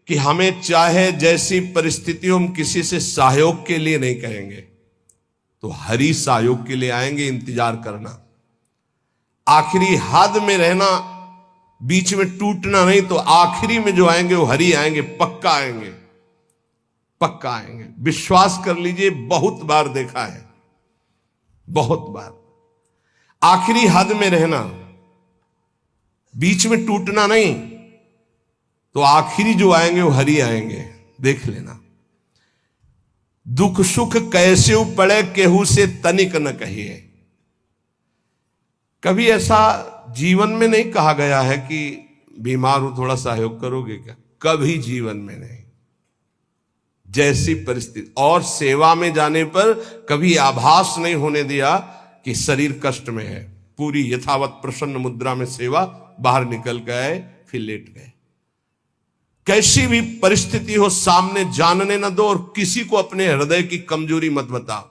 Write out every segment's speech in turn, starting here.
कि हमें चाहे जैसी परिस्थिति हम किसी से सहयोग के लिए नहीं कहेंगे, तो हरि सहयोग के लिए आएंगे। इंतजार करना, आखिरी हद में रहना, बीच में टूटना नहीं। तो आखिरी में जो आएंगे वो हरि आएंगे, पक्का आएंगे, पक्का आएंगे। विश्वास कर लीजिए, बहुत बार देखा है, बहुत बार। आखिरी हद में रहना, बीच में टूटना नहीं, तो आखिरी जो आएंगे वो हरि आएंगे। देख लेना। दुख सुख कैसे पड़े केहू से तनिक न कहिए। कभी ऐसा जीवन में नहीं कहा गया है कि बीमार हो थोड़ा सहयोग करोगे क्या, कभी जीवन में नहीं। जैसी परिस्थिति, और सेवा में जाने पर कभी आभास नहीं होने दिया कि शरीर कष्ट में है। पूरी यथावत प्रसन्न मुद्रा में सेवा, बाहर निकल गए, फिर लेट गए। कैसी भी परिस्थिति हो सामने जानने न दो, और किसी को अपने हृदय की कमजोरी मत बताओ।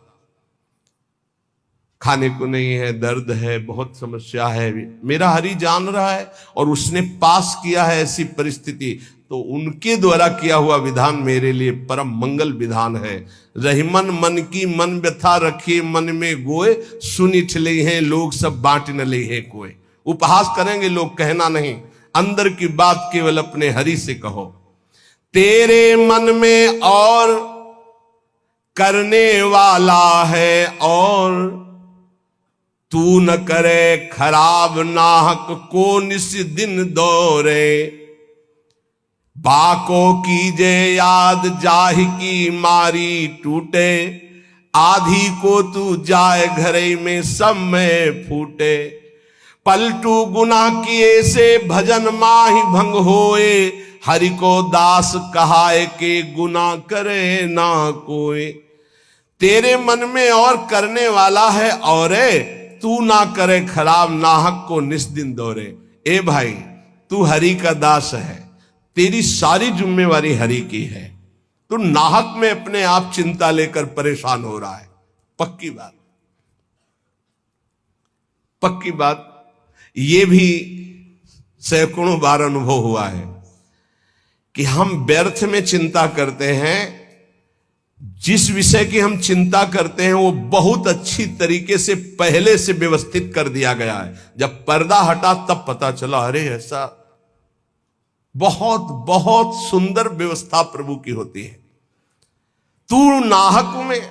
खाने को नहीं है, दर्द है, बहुत समस्या है, मेरा हरि जान रहा है और उसने पास किया है ऐसी परिस्थिति, तो उनके द्वारा किया हुआ विधान मेरे लिए परम मंगल विधान है। रहीमन मन की मन व्यथा रखिए मन में गोए, सुनी ठले हैं लोग सब बांट न ले है कोई। उपहास करेंगे लोग, कहना नहीं, अंदर की बात केवल अपने हरि से कहो। तेरे मन में और करने वाला है, और तू न करे खराब नाहक को निस दिन दौरे। बाको कीजे याद जाहि की मारी टूटे, आधी को तू जाए घरे में सब में फूटे। पलटू गुनाह किए से भजन माहि भंग होए, हरि को दास कहाए के गुनाह करे ना कोई। तेरे मन में और करने वाला है, और तू ना करे खराब नाहक को निस्दिन दौरे। ए भाई, तू हरि का दास है, तेरी सारी जिम्मेवारी हरि की है। तू नाहक में अपने आप चिंता लेकर परेशान हो रहा है। पक्की बात, पक्की बात। ये भी सैकड़ों बार अनुभव हुआ है कि हम व्यर्थ में चिंता करते हैं। जिस विषय की हम चिंता करते हैं वो बहुत अच्छी तरीके से पहले से व्यवस्थित कर दिया गया है। जब पर्दा हटा तब पता चला, अरे ऐसा। बहुत बहुत सुंदर व्यवस्था प्रभु की होती है। तू नाहक में,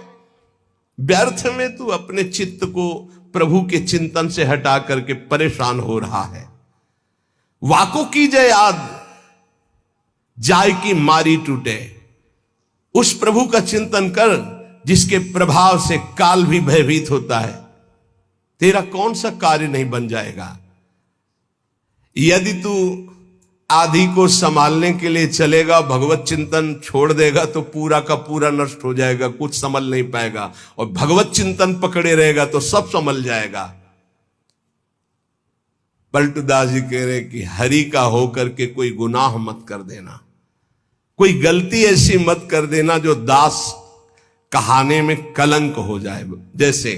व्यर्थ में तू अपने चित्त को प्रभु के चिंतन से हटा करके परेशान हो रहा है। वाको की जय याद जाय की मारी टूटे। उस प्रभु का चिंतन कर जिसके प्रभाव से काल भी भयभीत होता है। तेरा कौन सा कार्य नहीं बन जाएगा। यदि तू आदि को संभालने के लिए चलेगा, भगवत चिंतन छोड़ देगा तो पूरा का पूरा नष्ट हो जाएगा, कुछ संभल नहीं पाएगा। और भगवत चिंतन पकड़े रहेगा तो सब संभल जाएगा। पलटूदास जी कह रहे कि हरि का होकर के कोई गुनाह मत कर देना, कोई गलती ऐसी मत कर देना जो दास कहाने में कलंक हो जाए। जैसे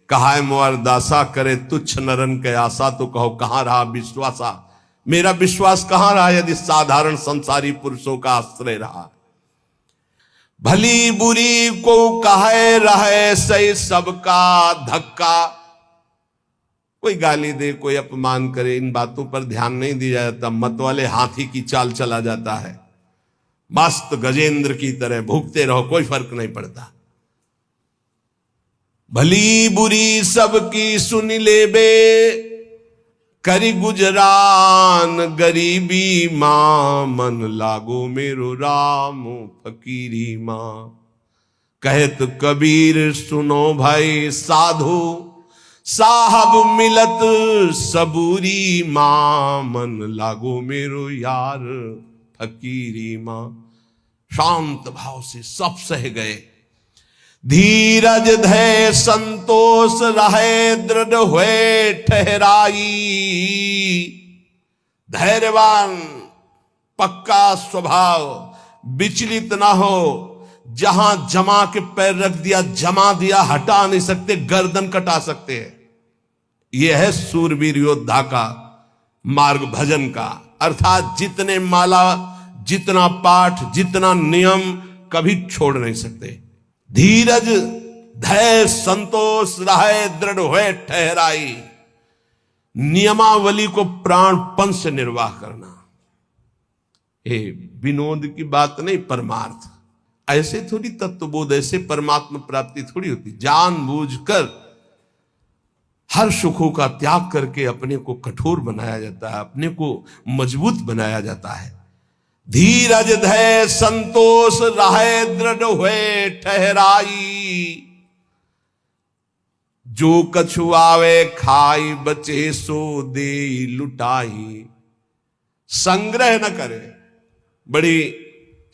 कहा है मोर दासा करे तुच्छ नरन के आशा, तो कहो कहां रहा विश्वासा। मेरा विश्वास कहां रहा यदि साधारण संसारी पुरुषों का आश्रय रहा। भली बुरी को कहे रहे सही सबका धक्का। कोई गाली दे, कोई अपमान करे, इन बातों पर ध्यान नहीं दिया जाता। मत वाले हाथी की चाल चला जाता है, मस्त गजेंद्र की तरह भूखते रहो, कोई फर्क नहीं पड़ता। भली बुरी सबकी सुन ले बे, करी गुजरान गरीबी मां, मन लागो मेरो राम फकीरी मां। कहत कबीर सुनो भाई साधु, साहब मिलत सबूरी मां, मन लागो मेरो यार फकीरी मां। शांत भाव से सब सह गए। धीरज धै संतोष रहे, दृढ़ हुए ठहराई। धैर्यवान, पक्का स्वभाव, विचलित ना हो। जहां जमा के पैर रख दिया, जमा दिया, हटा नहीं सकते, गर्दन कटा सकते हैं। यह है सूरवीर योद्धा का मार्ग, भजन का। अर्थात जितने माला जितना पाठ, जितना नियम कभी छोड़ नहीं सकते। धीरज धैर्य संतोष रहे दृढ़ हुए ठहराई, नियमावली को प्राणपन से निर्वाह करना। ये विनोद की बात नहीं, परमार्थ। ऐसे थोड़ी तत्वबोध, ऐसे परमात्मा प्राप्ति थोड़ी होती। जानबूझकर हर सुखों का त्याग करके अपने को कठोर बनाया जाता है, अपने को मजबूत बनाया जाता है। धीरज धैर्य संतोष रहे दृढ़ हुए ठहराई, जो कछु आवे खाई बचे सो दे लुटाई। संग्रह न करे। बड़ी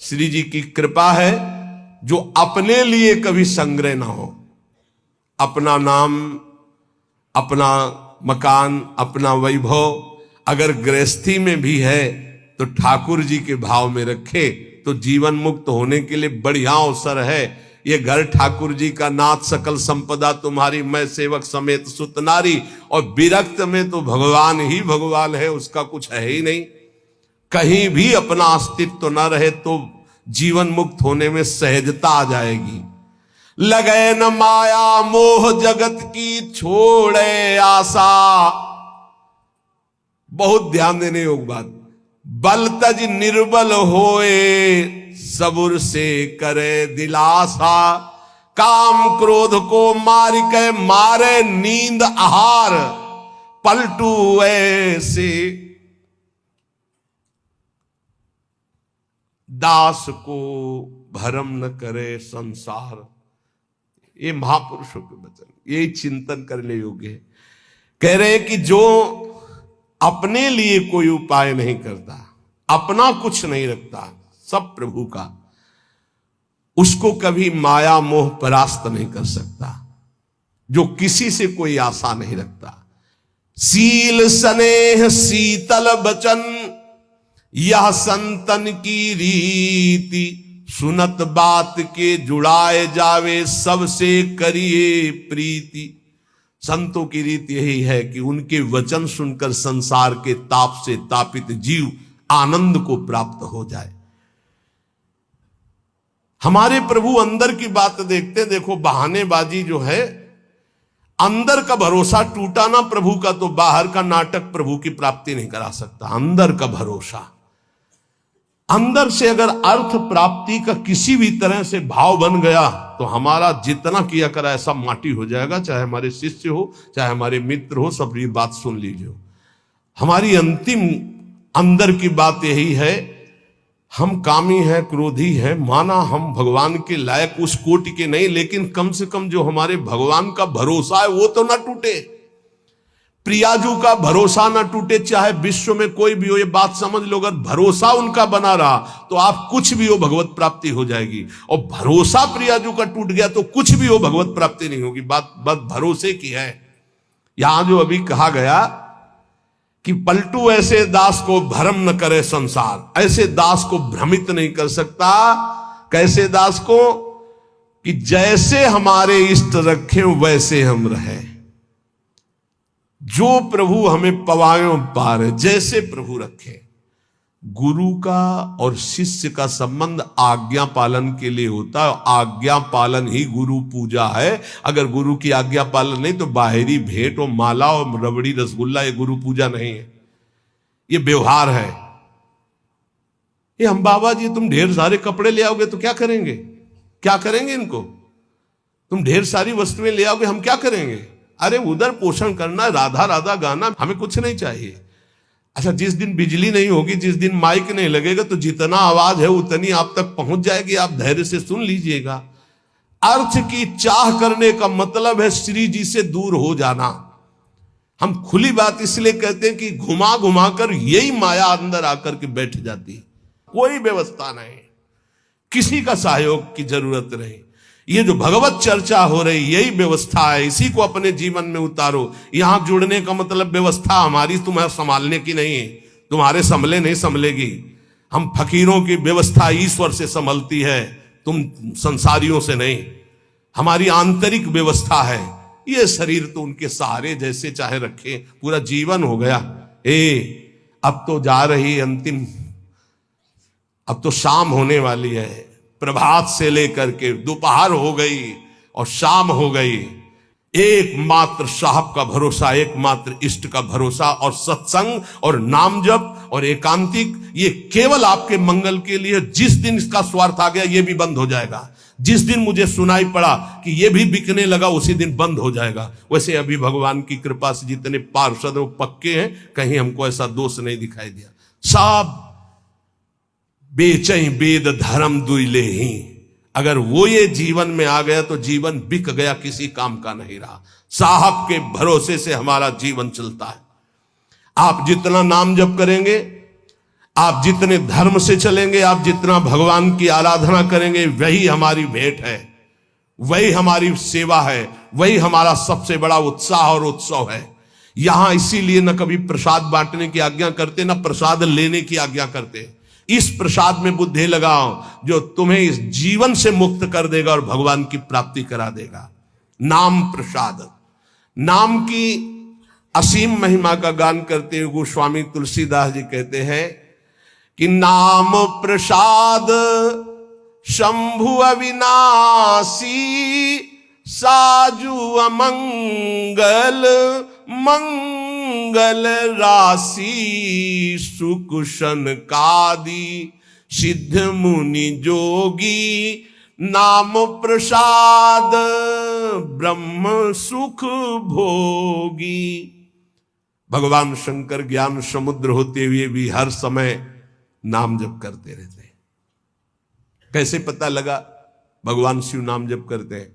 श्री जी की कृपा है जो अपने लिए कभी संग्रह ना हो। अपना नाम, अपना मकान, अपना वैभव अगर गृहस्थी में भी है तो ठाकुर जी के भाव में रखे तो जीवन मुक्त होने के लिए बढ़िया अवसर है। ये घर ठाकुर जी का, नाथ सकल संपदा तुम्हारी, मैं सेवक समेत सुत नारी। और विरक्त में तो भगवान ही भगवान है, उसका कुछ है ही नहीं। कहीं भी अपना अस्तित्व तो न रहे तो जीवन मुक्त होने में सहजता आ जाएगी। लगे न माया मोह जगत की छोड़े आशा। बहुत ध्यान देने योग बात। बल तज निर्बल होए सबुर से करे दिलासा। काम क्रोध को मार के मारे नींद आहार। पलटू ऐसे दास को भरम न करे संसार। ये महापुरुषों के वचन, यही चिंतन करने योग्य है। कह रहे हैं कि जो अपने लिए कोई उपाय नहीं करता, अपना कुछ नहीं रखता, सब प्रभु का, उसको कभी माया मोह परास्त नहीं कर सकता। जो किसी से कोई आशा नहीं रखता। सील स्नेह शीतल बचन यह संतन की रीति। सुनत बात के जुड़ाए जावे सबसे करिए प्रीति। संतों की रीति यही है कि उनके वचन सुनकर संसार के ताप से तापित जीव आनंद को प्राप्त हो जाए। हमारे प्रभु अंदर की बात देखते, देखो बहानेबाजी जो है, अंदर का भरोसा टूटा ना प्रभु का तो बाहर का नाटक प्रभु की प्राप्ति नहीं करा सकता। अंदर का भरोसा, अंदर से अगर अर्थ प्राप्ति का किसी भी तरह से भाव बन गया तो हमारा जितना किया करा ऐसा माटी हो जाएगा। चाहे हमारे शिष्य हो, चाहे हमारे मित्र हो, सब ये बात सुन लीजिए। हमारी अंतिम अंदर की बात यही है, हम कामी हैं, क्रोधी हैं, माना हम भगवान के लायक उस कोटि के नहीं, लेकिन कम से कम जो हमारे भगवान का भरोसा है वो तो ना टूटे। प्रियाजू का भरोसा ना टूटे, चाहे विश्व में कोई भी हो। ये बात समझ लो, अगर भरोसा उनका बना रहा तो आप कुछ भी हो भगवत प्राप्ति हो जाएगी। और भरोसा प्रियाजू का टूट गया तो कुछ भी हो भगवत प्राप्ति नहीं होगी। बात भरोसे की है। यहां जो अभी कहा गया कि पलटू ऐसे दास को भ्रम न करे संसार। ऐसे दास को भ्रमित नहीं कर सकता। कैसे दास को? कि जैसे हमारे इष्ट रखें वैसे हम रहे। जो प्रभु हमें पवायों पार, जैसे प्रभु रखे। गुरु का और शिष्य का संबंध आज्ञा पालन के लिए होता है। आज्ञा पालन ही गुरु पूजा है। अगर गुरु की आज्ञा पालन नहीं तो बाहरी भेंट और माला और रबड़ी रसगुल्ला ये गुरु पूजा नहीं है, ये व्यवहार है। ये हम बाबा जी तुम ढेर सारे कपड़े ले आओगे तो क्या करेंगे? क्या करेंगे इनको? तुम ढेर सारी वस्तुएं ले आओगे, हम क्या करेंगे? अरे उधर पोषण करना, राधा राधा गाना, हमें कुछ नहीं चाहिए। अच्छा, जिस दिन बिजली नहीं होगी, जिस दिन माइक नहीं लगेगा तो जितना आवाज है उतनी आप तक पहुंच जाएगी। आप धैर्य से सुन लीजिएगा। अर्थ की चाह करने का मतलब है श्री जी से दूर हो जाना। हम खुली बात इसलिए कहते हैं कि घुमा घुमा कर यही माया अंदर आकर के बैठ जाती। कोई व्यवस्था नहीं, किसी का सहयोग की जरूरत नहीं। ये जो भगवत चर्चा हो रही यही व्यवस्था है। इसी को अपने जीवन में उतारो। यहां जुड़ने का मतलब व्यवस्था हमारी तुम्हें संभालने की नहीं है। तुम्हारे संभले नहीं संभलेगी। हम फकीरों की व्यवस्था ईश्वर से संभलती है, तुम संसारियों से नहीं। हमारी आंतरिक व्यवस्था है। ये शरीर तो उनके सहारे जैसे चाहे रखे, पूरा जीवन हो गया। अब तो जा रही अंतिम अब तो शाम होने वाली है, प्रभात से लेकर के दोपहर हो गई और शाम हो गई। एकमात्र साहब का भरोसा, एकमात्र इष्ट का भरोसा, और सत्संग और नाम जप और एकांतिक, ये केवल आपके मंगल के लिए। जिस दिन इसका स्वार्थ आ गया ये भी बंद हो जाएगा। जिस दिन मुझे सुनाई पड़ा कि ये भी बिकने लगा उसी दिन बंद हो जाएगा। वैसे अभी भगवान की कृपा से जितने पार्षद वो पक्के हैं, कहीं हमको ऐसा दोष नहीं दिखाई दिया। सब बेचई वेद धर्म दुइले ही, अगर वो ये जीवन में आ गया तो जीवन बिक गया, किसी काम का नहीं रहा। साहब के भरोसे से हमारा जीवन चलता है। आप जितना नाम जप करेंगे, आप जितने धर्म से चलेंगे, आप जितना भगवान की आराधना करेंगे, वही हमारी भेंट है, वही हमारी सेवा है, वही हमारा सबसे बड़ा उत्साह और उत्सव है। यहां इसीलिए न कभी प्रसाद बांटने की आज्ञा करते, न प्रसाद लेने की आज्ञा करते। इस प्रसाद में बुद्धि लगाओ जो तुम्हें इस जीवन से मुक्त कर देगा और भगवान की प्राप्ति करा देगा। नाम प्रसाद, नाम की असीम महिमा का गान करते हुए गोस्वामी तुलसीदास जी कहते हैं कि नाम प्रसाद शंभु अविनाशी, साजु अमंगल मंगल राशि, सुख सनकादि सिद्ध मुनि जोगी, नाम प्रसाद ब्रह्म सुख भोगी। भगवान शंकर ज्ञान समुद्र होते हुए भी हर समय नाम जप करते रहते हैं। कैसे पता लगा भगवान शिव नाम जप करते हैं?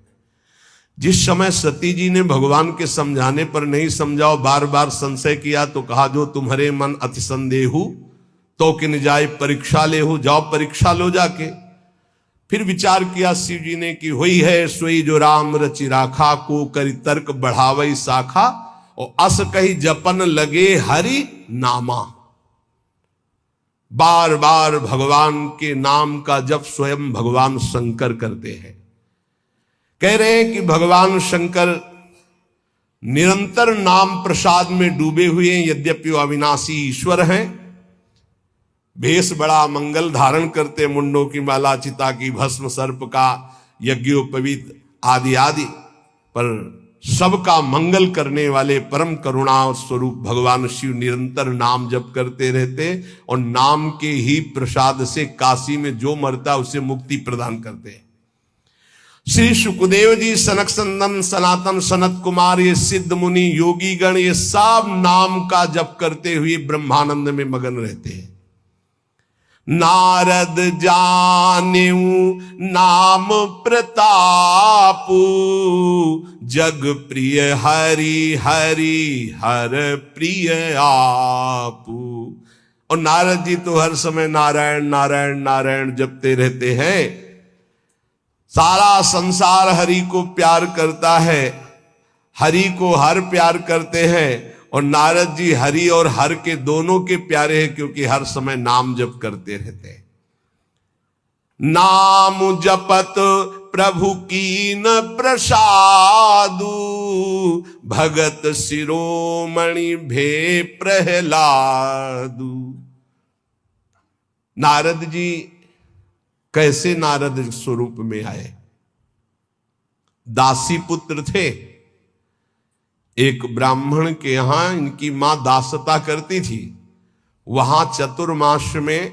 जिस समय सती जी ने भगवान के समझाने पर नहीं समझाओ, बार बार संशय किया, तो कहा जो तुम्हारे मन अति संदेहु तो किन जाए परीक्षा ले हो, जाओ परीक्षा लो जाके। फिर विचार किया शिव जी ने कि हुई है सोई जो राम रचि राखा, को करी तर्क बढ़ावई शाखा, और अस कही जपन लगे हरि नामा। बार बार भगवान के नाम का जप स्वयं भगवान शंकर करते हैं। कह रहे हैं कि भगवान शंकर निरंतर नाम प्रसाद में डूबे हुए हैं, यद्यपि वो अविनाशी ईश्वर हैं। भेष बड़ा मंगल धारण करते, मुंडों की माला, चिता की भस्म, सर्प का यज्ञोपवीत आदि आदि, पर सबका मंगल करने वाले परम करुणा स्वरूप भगवान शिव निरंतर नाम जप करते रहते, और नाम के ही प्रसाद से काशी में जो मरता उसे मुक्ति प्रदान करते। श्री सुखदेव जी, सनक संदन, सनातन, सनत कुमार, ये सिद्ध मुनि, योगी गण, ये सब नाम का जप करते हुए ब्रह्मानंद में मगन रहते हैं। नारद जानेऊ नाम प्रतापू, जग प्रिय हरि हरि हर प्रिय आपू। और नारद जी तो हर समय नारायण नारायण नारायण जपते रहते हैं। सारा संसार हरि को प्यार करता है, हरि को हर प्यार करते हैं, और नारद जी हरि और हर के दोनों के प्यारे हैं, क्योंकि हर समय नाम जप करते रहते हैं। नाम जपत प्रभु कीन प्रसादु, भगत शिरोमणि भे प्रहलादु। नारद जी कैसे नारद स्वरूप में आए? दासी पुत्र थे। एक ब्राह्मण के यहां इनकी मां दासता करती थी। वहां चतुर्मास में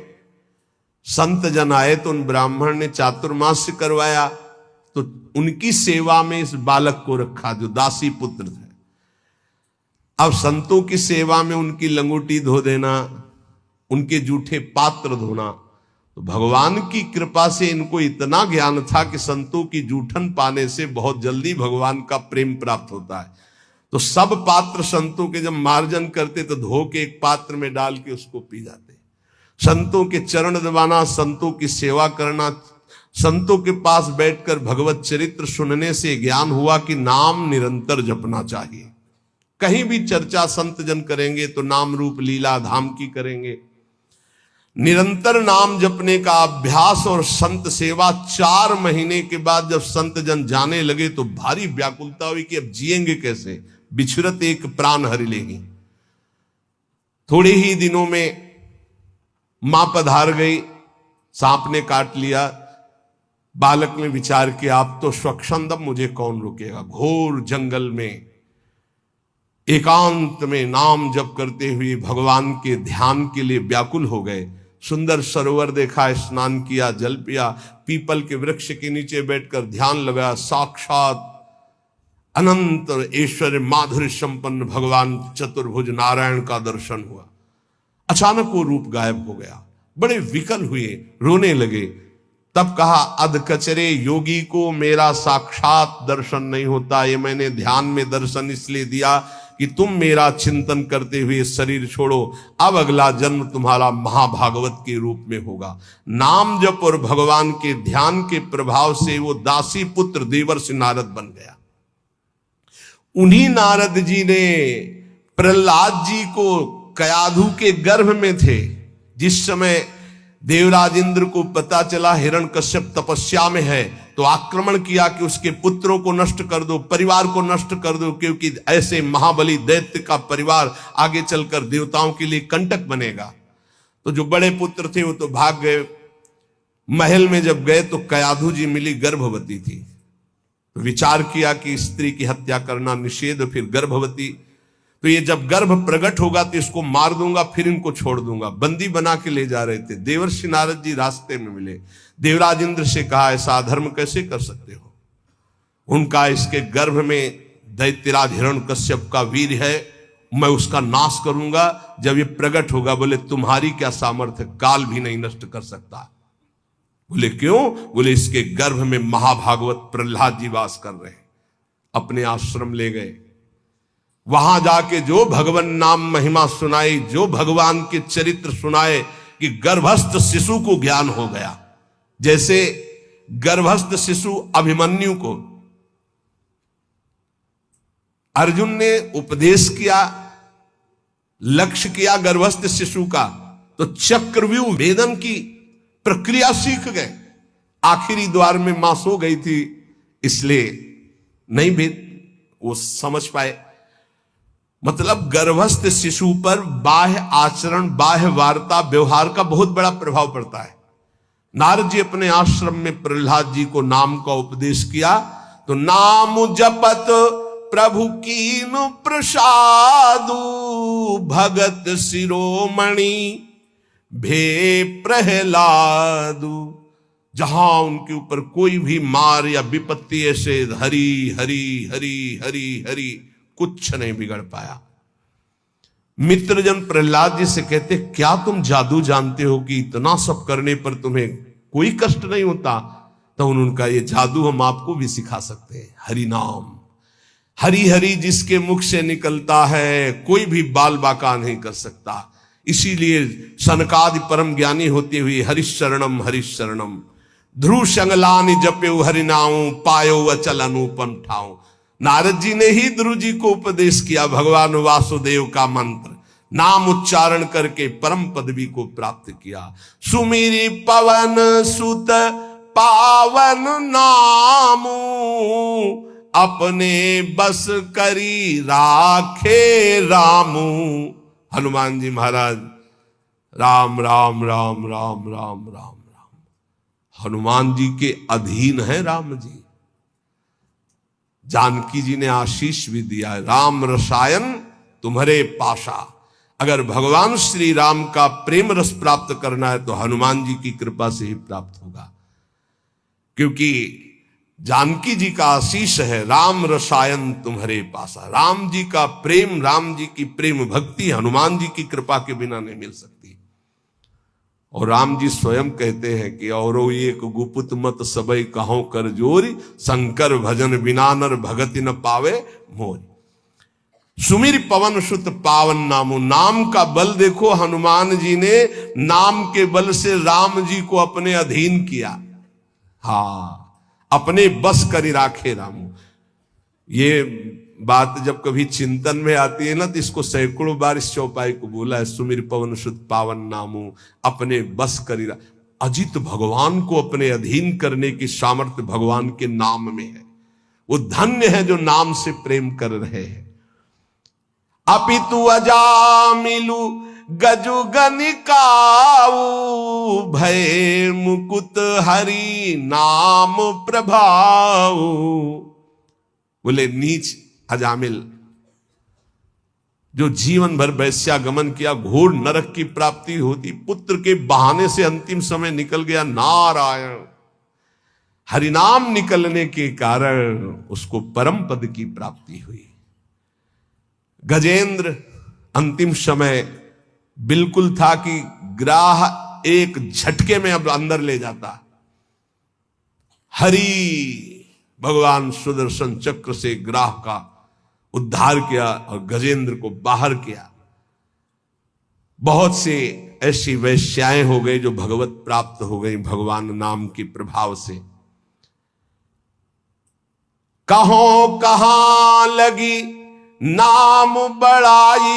संत जन आए तो उन ब्राह्मण ने चातुर्मास करवाया, तो उनकी सेवा में इस बालक को रखा जो दासी पुत्र थे। अब संतों की सेवा में उनकी लंगोटी धो देना, उनके जूठे पात्र धोना, तो भगवान की कृपा से इनको इतना ज्ञान था कि संतों की जूठन पाने से बहुत जल्दी भगवान का प्रेम प्राप्त होता है। तो सब पात्र संतों के जब मार्जन करते तो धो के एक पात्र में डाल के उसको पी जाते। संतों के चरण दबाना, संतों की सेवा करना, संतों के पास बैठकर भगवत चरित्र सुनने से ज्ञान हुआ कि नाम निरंतर जपना चाहिए। कहीं भी चर्चा संत जन करेंगे तो नाम रूप लीला धाम की करेंगे। निरंतर नाम जपने का अभ्यास और संत सेवा 4 महीने के बाद जब संत जन जाने लगे तो भारी व्याकुलता हुई कि अब जिएंगे कैसे, बिछुरत एक प्राण हरि लेगी। थोड़े ही दिनों में मां पधार गई, सांप ने काट लिया। बालक ने विचार किया, आप तो स्वच्छंदम, मुझे कौन रोकेगा। घोर जंगल में एकांत में नाम जप करते हुए भगवान के ध्यान के लिए व्याकुल हो गए। सुंदर सरोवर देखा, स्नान किया, जल पिया, पीपल के वृक्ष के नीचे बैठकर ध्यान लगाया। साक्षात अनंत ऐश्वर्य माधुर्य संपन्न भगवान चतुर्भुज नारायण का दर्शन हुआ। अचानक वो रूप गायब हो गया। बड़े विकल हुए, रोने लगे। तब कहा, अध कचरे योगी को मेरा साक्षात दर्शन नहीं होता। ये मैंने ध्यान में दर्शन इसलिए दिया कि तुम मेरा चिंतन करते हुए शरीर छोड़ो। अब अगला जन्म तुम्हारा महाभागवत के रूप में होगा। नाम जप और भगवान के ध्यान के प्रभाव से वो दासी पुत्र देवर्षि नारद बन गया। उन्हीं नारद जी ने प्रहलाद जी को कयाधु के गर्भ में थे, जिस समय देवराज इंद्र को पता चला हिरण्यकश्यप तपस्या में है, तो आक्रमण किया कि उसके पुत्रों को नष्ट कर दो, परिवार को नष्ट कर दो, क्योंकि ऐसे महाबली दैत्य का परिवार आगे चलकर देवताओं के लिए कंटक बनेगा। तो जो बड़े पुत्र थे वो तो भाग गए। महल में जब गए तो कयाधु जी मिली, गर्भवती थी। तो विचार किया कि स्त्री की हत्या करना निषेध, फिर गर्भवती, तो ये जब गर्भ प्रकट होगा तो इसको मार दूंगा, फिर इनको छोड़ दूंगा। बंदी बना के ले जा रहे थे। देवर्षि नारद जी रास्ते में मिले। देवराज इंद्र से कहा, ऐसा अधर्म कैसे कर सकते हो। उनका, इसके गर्भ में दैत्यराज हिरण्यकश्यप का वीर है, मैं उसका नाश करूंगा जब ये प्रकट होगा। बोले, तुम्हारी क्या सामर्थ्य, काल भी नहीं नष्ट कर सकता। बोले, क्यों। बोले, इसके गर्भ में महाभागवत प्रहलाद जी वास कर रहे हैं। अपने आश्रम ले गए। वहां जाके जो भगवान नाम महिमा सुनाई, जो भगवान के चरित्र सुनाए, कि गर्भस्थ शिशु को ज्ञान हो गया। जैसे गर्भस्थ शिशु अभिमन्यु को अर्जुन ने उपदेश किया, लक्ष्य किया गर्भस्थ शिशु का, तो चक्रव्यूह भेदन की प्रक्रिया सीख गए। आखिरी द्वार में मां सो गई थी, इसलिए नहीं भेद वो समझ पाए। मतलब गर्भस्थ शिशु पर बाह्य आचरण, बाह्य वार्ता, व्यवहार का बहुत बड़ा प्रभाव पड़ता है। नारद जी अपने आश्रम में प्रहलाद जी को नाम का उपदेश किया, तो नाम जपत प्रभु कीनु प्रसादु, भगत शिरोमणि भे प्रहलादु। जहां उनके ऊपर कोई भी मार या विपत्ति, ऐसे हरि हरि हरि हरि हरि, कुछ नहीं बिगड़ पाया। मित्रजन प्रहलाद जी से कहते, क्या तुम जादू जानते हो कि इतना सब करने पर तुम्हें कोई कष्ट नहीं होता। तो उनका, ये जादू हम आपको भी सिखा सकते हैं। हरि नाम, हरि हरि जिसके मुख से निकलता है, कोई भी बाल बाका नहीं कर सकता। इसीलिए सनकादि परम ज्ञानी होते हुए हरिशरणम हरिशरणम, ध्रुव संगलानि जप्यो हरिनाऊ, पायो अचल अनुपम ठाऊ। नारद जी ने ही ध्रुव जी को उपदेश किया भगवान वासुदेव का मंत्र, नाम उच्चारण करके परम पदवी को प्राप्त किया। सुमिरी पवन सुत पावन नामू, अपने बस करी राखे रामू। हनुमान जी महाराज, राम राम राम राम राम राम राम, हनुमान जी के अधीन है राम जी। जानकी जी ने आशीष भी दिया, राम रसायन तुम्हारे पाशा। अगर भगवान श्री राम का प्रेम रस प्राप्त करना है तो हनुमान जी की कृपा से ही प्राप्त होगा, क्योंकि जानकी जी का आशीष है, राम रसायन तुम्हारे पासा। राम जी का प्रेम, राम जी की प्रेम भक्ति हनुमान जी की कृपा के बिना नहीं मिल सकती। और राम जी स्वयं कहते हैं कि औरो एक गुपुत मत सबई कहो कर जोरी, शंकर भजन बिना नर भगति न पावे मोरी। सुमिर पवन सुत पावन नामो, नाम का बल देखो, हनुमान जी ने नाम के बल से राम जी को अपने अधीन किया। हाँ, अपने बस करी राखे रामू। ये बात जब कभी चिंतन में आती है ना, तो इसको सैकड़ों बार इस चौपाई को बोला है, सुमिर पवन सुत पावन नामू, अपने बस करी। अजित भगवान को अपने अधीन करने की सामर्थ्य भगवान के नाम में है। वो धन्य है जो नाम से प्रेम कर रहे हैं। अपितु अजामिलु गजु गनिकाऊ, भय मुकुट हरि नाम प्रभाऊ। बोले नीच अजामिल, जो जीवन भर वैश्यागमन किया, घोर नरक की प्राप्ति होती, पुत्र के बहाने से अंतिम समय निकल गया। नारायण, हरिनाम निकलने के कारण उसको परम पद की प्राप्ति हुई। गजेंद्र अंतिम समय बिल्कुल था कि ग्राह एक झटके में अब अंदर ले जाता। हरि भगवान सुदर्शन चक्र से ग्राह का उद्धार किया और गजेंद्र को बाहर किया। बहुत से ऐसी वैश्याएं हो गई जो भगवत प्राप्त हो गई भगवान नाम के प्रभाव से। कहों कहां लगी नाम बड़ाई,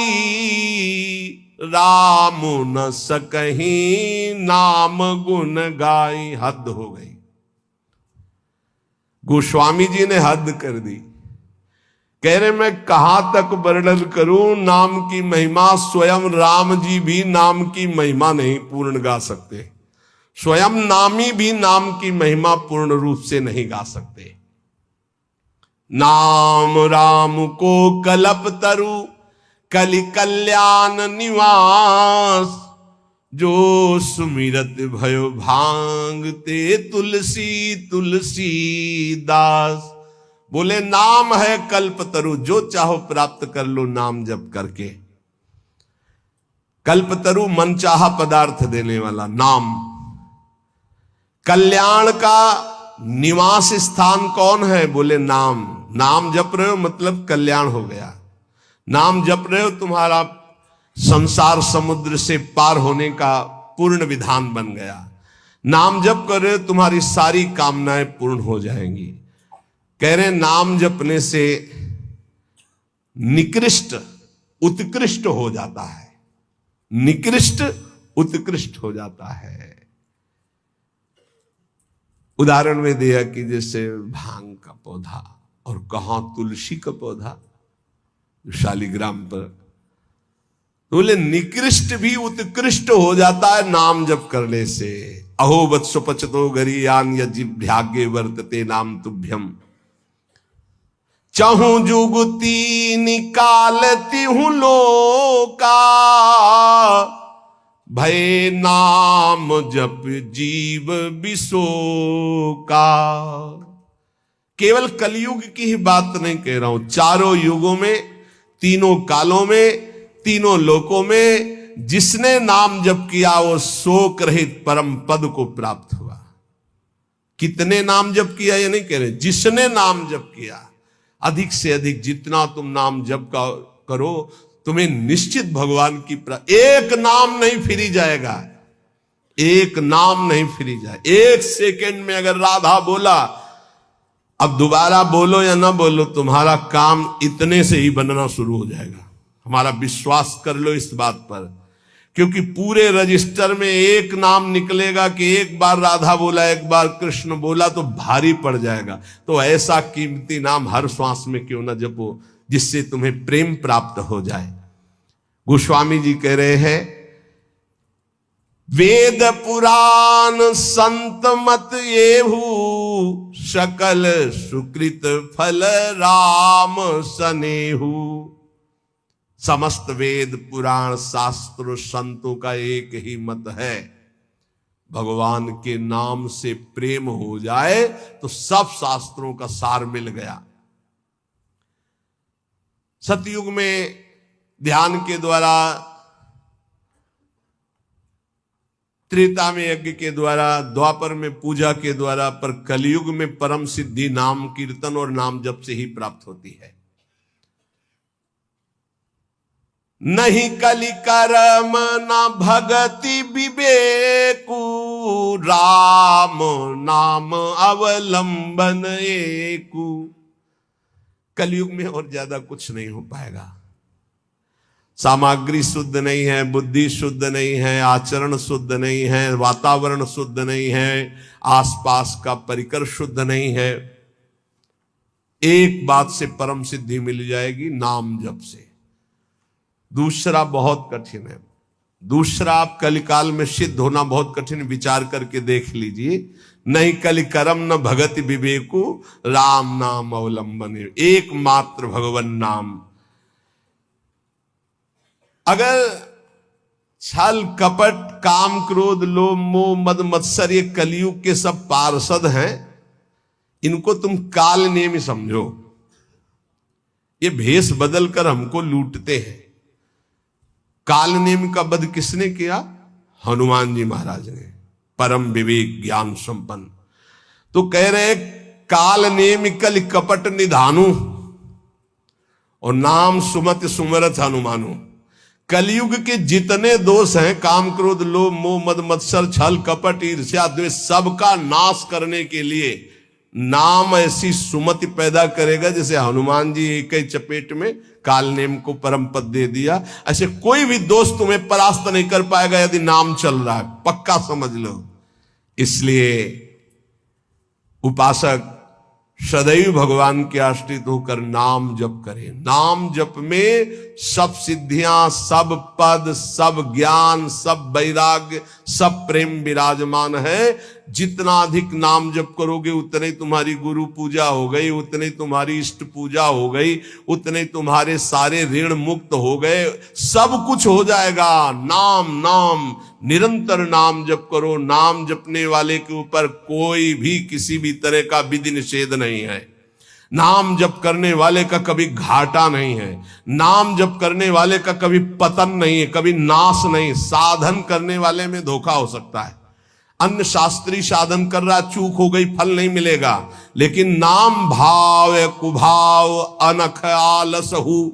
राम न सकहीं नाम गुण गाई। हद हो गई। गोस्वामी जी ने हद कर दी। कह रहे मैं कहां तक वर्णन करूं नाम की महिमा, स्वयं राम जी भी नाम की महिमा नहीं पूर्ण गा सकते, स्वयं नामी भी नाम की महिमा पूर्ण रूप से नहीं गा सकते। नाम राम को कल्प तरु कलि कल्याण निवास, जो सुमिरत भयो भांगते तुलसी तुलसी दास। बोले नाम है कल्पतरु, जो चाहो प्राप्त कर लो नाम जप करके। कल्पतरु मनचाहा पदार्थ देने वाला नाम। कल्याण का निवास स्थान कौन है? बोले नाम। नाम जप रहे हो मतलब कल्याण हो गया। नाम जप रहे हो तुम्हारा संसार समुद्र से पार होने का पूर्ण विधान बन गया। नाम जप कर रहे हो तुम्हारी सारी कामनाएं पूर्ण हो जाएंगी। कह रहे नाम जपने से निकृष्ट उत्कृष्ट हो जाता है, निकृष्ट उत्कृष्ट हो जाता है। उदाहरण में दिया कि जैसे भांग का पौधा और कहां तुलसी का पौधा शालिग्राम पर, बोले निकृष्ट भी उत्कृष्ट हो जाता है नाम जप करने से। अहो वत्सो पचतो गरीयान यजिभ्यागे वर्तते नाम तुभ्यम, चाहूं जुगती निकालती हूं लोका, भय नाम जप जीव बिसोका। केवल कलयुग की ही बात नहीं कह रहा हूं, चारों युगों में, तीनों कालों में, तीनों लोकों में जिसने नाम जप किया वो शोक रहित परम पद को प्राप्त हुआ। कितने नाम जप किया ये नहीं कह रहे, जिसने नाम जप किया अधिक से अधिक जितना तुम नाम जप का करो तुम्हें निश्चित भगवान की एक नाम नहीं फिरी जाएगा, एक नाम नहीं फिरी जाए। एक सेकंड में अगर राधा बोला, अब दोबारा बोलो या ना बोलो तुम्हारा काम इतने से ही बनना शुरू हो जाएगा। हमारा विश्वास कर लो इस बात पर, क्योंकि पूरे रजिस्टर में एक नाम निकलेगा कि एक बार राधा बोला एक बार कृष्ण बोला तो भारी पड़ जाएगा। तो ऐसा कीमती नाम हर श्वास में क्यों ना जपो जिससे तुम्हें प्रेम प्राप्त हो जाए। गोस्वामी जी कह रहे हैं वेद पुराण संत मत येहू, सकल सुकृत फल राम सनेहू। समस्त वेद पुराण शास्त्र संतों का एक ही मत है, भगवान के नाम से प्रेम हो जाए तो सब शास्त्रों का सार मिल गया। सतयुग में ध्यान के द्वारा, त्रेता में यज्ञ के द्वारा, द्वापर में पूजा के द्वारा, पर कलयुग में परम सिद्धि नाम कीर्तन और नाम जप से ही प्राप्त होती है। नहीं कलि कर्म न भगति विवेकु, राम नाम अवलंबन एकु। कलयुग में और ज्यादा कुछ नहीं हो पाएगा। सामग्री शुद्ध नहीं है, बुद्धि शुद्ध नहीं है, आचरण शुद्ध नहीं है, वातावरण शुद्ध नहीं है, आसपास का परिकर शुद्ध नहीं है। एक बात से परम सिद्धि मिल जाएगी, नाम जप से। दूसरा बहुत कठिन है, दूसरा, आप कलिकाल में सिद्ध होना बहुत कठिन, विचार करके देख लीजिए। नहीं कलि करम न भगति विवेकु, राम नाम अवलंबन, एकमात्र भगवन नाम। अगर छल कपट काम क्रोध लोभ मोह मद मत्सर ये कलयुग के सब पार्षद हैं, इनको तुम काल नेमी समझो। ये भेष बदल कर हमको लूटते हैं। काल नेम का वध किसने किया? हनुमान जी महाराज ने, परम विवेक ज्ञान संपन्न। तो कह रहे काल नेम कल कपट निधानु और नाम सुमति सुमरथ हनुमानु। कलयुग के जितने दोष हैं, काम क्रोध लोभ मोह मद मत्सर छल कपट ईर्ष्या द्वेष, सबका नाश करने के लिए नाम ऐसी सुमति पैदा करेगा जैसे हनुमान जी एक ही चपेट में काल नेम को परम पद दे दिया। ऐसे कोई भी दोस्त तुम्हें परास्त नहीं कर पाएगा यदि नाम चल रहा है, पक्का समझ लो। इसलिए उपासक सदैव भगवान के आश्रित होकर नाम जप करें। नाम जप में सब सिद्धियां, सब पद, सब ज्ञान, सब वैराग्य, सब प्रेम विराजमान है। जितना अधिक नाम जप करोगे उतने तुम्हारी गुरु पूजा हो गई, उतने तुम्हारी इष्ट पूजा हो गई, उतने तुम्हारे सारे ऋण मुक्त हो गए, सब कुछ हो जाएगा। नाम नाम निरंतर नाम जप करो। नाम जपने वाले के ऊपर कोई भी किसी भी तरह का विधि निषेध नहीं है। नाम जप करने वाले का कभी घाटा नहीं है। नाम जप करने वाले का कभी पतन नहीं है, कभी नाश नहीं। साधन करने वाले में धोखा हो सकता है। अन्य शास्त्री साधन कर रहा, चूक हो गई, फल नहीं मिलेगा। लेकिन नाम भाव कुभाव अनख आलसहु,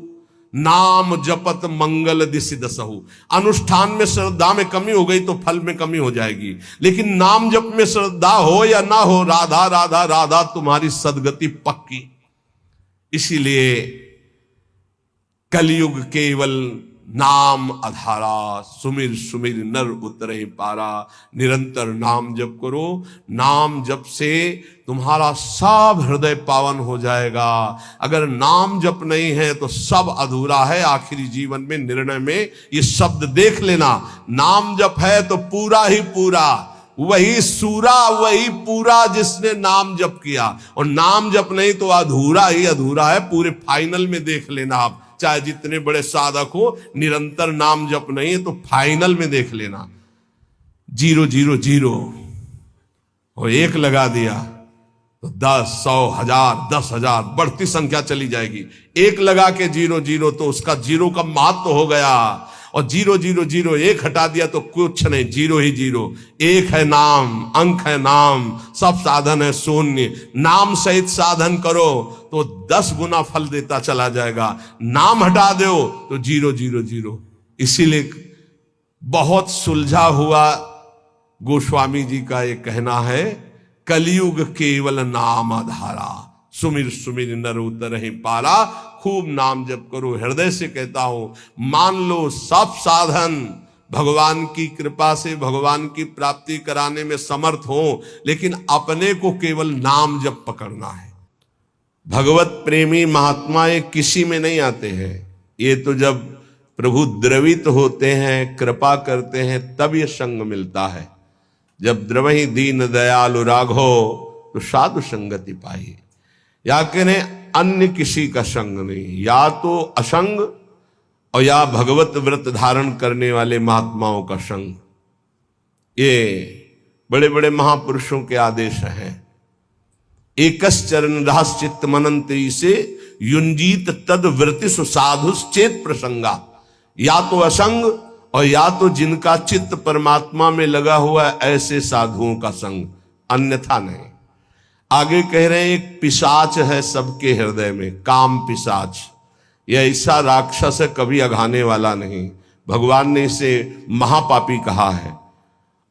नाम जपत मंगल दिशि दसहु। अनुष्ठान में श्रद्धा में कमी हो गई तो फल में कमी हो जाएगी, लेकिन नाम जप में श्रद्धा हो या ना हो, राधा राधा राधा तुम्हारी सदगति पक्की। इसीलिए कलयुग केवल नाम आधारा, सुमिर सुमिर नर उतरे पारा। निरंतर नाम जप करो। नाम जप से तुम्हारा सब हृदय पावन हो जाएगा। अगर नाम जप नहीं है तो सब अधूरा है। आखिरी जीवन में निर्णय में ये शब्द देख लेना, नाम जप है तो पूरा ही पूरा, वही सूरा वही पूरा जिसने नाम जप किया। और नाम जप नहीं तो अधूरा ही अधूरा है। पूरे फाइनल में देख लेना आप, चाहे जितने बड़े साधक हो, निरंतर नाम जप नहीं है तो फाइनल में देख लेना 0 0 0 और 1 लगा दिया तो 10 100 1000 10,000 बढ़ती संख्या चली जाएगी। 1 लगा के 0 0 तो उसका 0 का महत्व हो गया। और 0 0 0 1 हटा दिया तो कुछ नहीं, 0 ही 0। 1 है नाम, अंक है नाम, सब साधन है शून्य। नाम सहित साधन करो तो 10 गुना फल देता चला जाएगा। नाम हटा दो तो 0 0 0। इसीलिए बहुत सुलझा हुआ गोस्वामी जी का ये कहना है, कलयुग केवल नाम आधारा, सुमिर सुमिर नर उतरहि पारा। खूब नाम जप करो। हृदय से कहता हूं, मान लो सब साधन भगवान की कृपा से भगवान की प्राप्ति कराने में समर्थ हो, लेकिन अपने को केवल नाम जप पकड़ना है। भगवत प्रेमी महात्मा ये किसी में नहीं आते हैं। ये तो जब प्रभु द्रवित होते हैं, कृपा करते हैं, तब ये संग मिलता है। जब द्रवहि दीन दयालु राघो तो साधु संगति पाई। या कहें अन्य किसी का संग नहीं, या तो असंग और या भगवत व्रत धारण करने वाले महात्माओं का संग। ये बड़े बड़े महापुरुषों के आदेश हैं। एकस चरण रास चित्त मनंत्री से युंजीत तद वृत्ति सुसाधुश्चेत प्रसंगा। या तो असंग और या तो जिनका चित्त परमात्मा में लगा हुआ है, ऐसे साधुओं का संग, अन्यथा नहीं। आगे कह रहे हैं, एक पिशाच है सबके हृदय में, काम पिशाच। यह ऐसा राक्षस है, कभी अघाने वाला नहीं। भगवान ने इसे महापापी कहा है।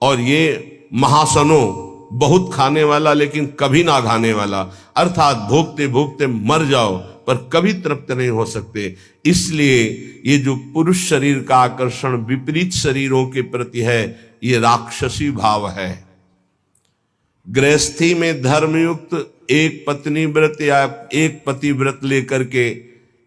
और ये महासनो, बहुत खाने वाला लेकिन कभी ना अघाने वाला, अर्थात भोगते भोगते मर जाओ पर कभी तृप्त नहीं हो सकते। इसलिए ये जो पुरुष शरीर का आकर्षण विपरीत शरीरों के प्रति है, ये राक्षसी भाव है। गृहस्थी में धर्मयुक्त एक पत्नी व्रत या एक पति व्रत लेकर के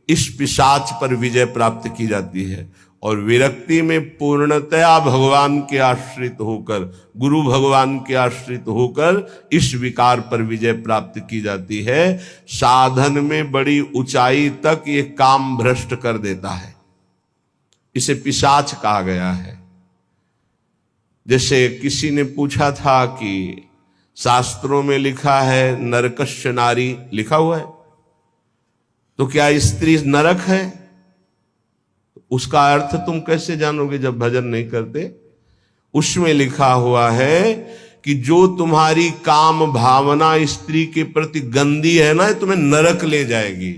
इस पिशाच पर विजय प्राप्त की जाती है। और विरक्ति में पूर्णतया भगवान के आश्रित होकर, गुरु भगवान के आश्रित होकर इस विकार पर विजय प्राप्त की जाती है। साधन में बड़ी ऊंचाई तक ये काम भ्रष्ट कर देता है, इसे पिशाच कहा गया है। जैसे किसी ने पूछा था कि शास्त्रों में लिखा है नरकस्य नारी, लिखा हुआ है, तो क्या स्त्री नरक है? उसका अर्थ तुम कैसे जानोगे जब भजन नहीं करते? उसमें लिखा हुआ है कि जो तुम्हारी काम भावना स्त्री के प्रति गंदी है ना, तुम्हें नरक ले जाएगी।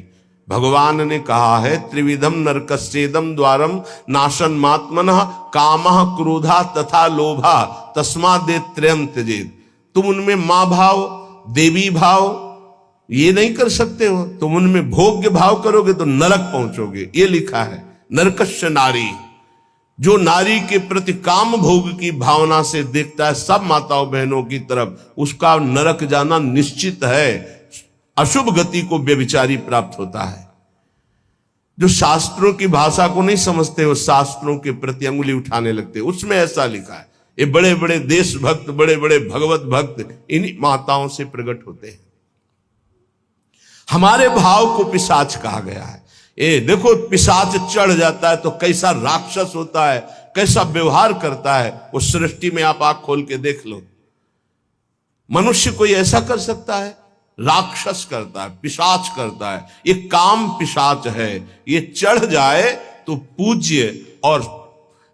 भगवान ने कहा है त्रिविधम नरकस्येदम द्वारम नाशन मात्मनः कामः क्रोधा तथा लोभा तस्मादे त्रयं त्यजेत। तुम उनमें मां भाव, देवी भाव ये नहीं कर सकते हो, तुम उनमें भोग्य भाव करोगे तो नरक पहुंचोगे। ये लिखा है नरकस्य नारी, जो नारी के प्रति काम भोग की भावना से देखता है सब माताओं बहनों की तरफ, उसका नरक जाना निश्चित है, अशुभ गति को व्यभिचारी प्राप्त होता है। जो शास्त्रों की भाषा को नहीं समझते वो शास्त्रों के प्रति अंगुली उठाने लगते, उसमें ऐसा लिखा है। ये बड़े बड़े देशभक्त, बड़े बड़े भगवत भक्त इन्हीं माताओं से प्रकट होते हैं। हमारे भाव को पिशाच कहा गया है। ये देखो, पिशाच चढ़ जाता है तो कैसा राक्षस होता है, कैसा व्यवहार करता है, वो सृष्टि में आप आंख खोल के देख लो। मनुष्य कोई ऐसा कर सकता है? राक्षस करता है, पिशाच करता है। ये काम पिशाच है, ये चढ़ जाए तो पूज्य और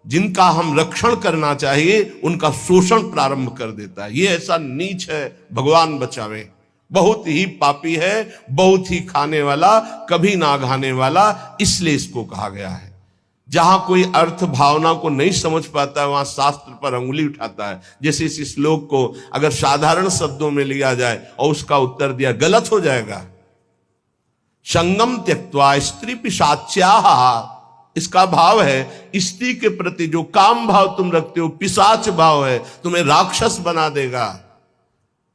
जिनका हम रक्षण करना चाहिए उनका शोषण प्रारंभ कर देता है। ये ऐसा नीच है, भगवान बचावे। बहुत ही पापी है, बहुत ही खाने वाला, कभी ना घाने वाला, इसलिए इसको कहा गया है। जहां कोई अर्थ भावना को नहीं समझ पाता है वहां शास्त्र पर अंगुली उठाता है। जैसे इस श्लोक को अगर साधारण शब्दों में लिया जाए और उसका उत्तर दिया, गलत हो जाएगा। संगम त्यक्त्वा स्त्री पिशाच्याः, इसका भाव है स्त्री के प्रति जो काम भाव तुम रखते हो पिशाच भाव है, तुम्हें राक्षस बना देगा।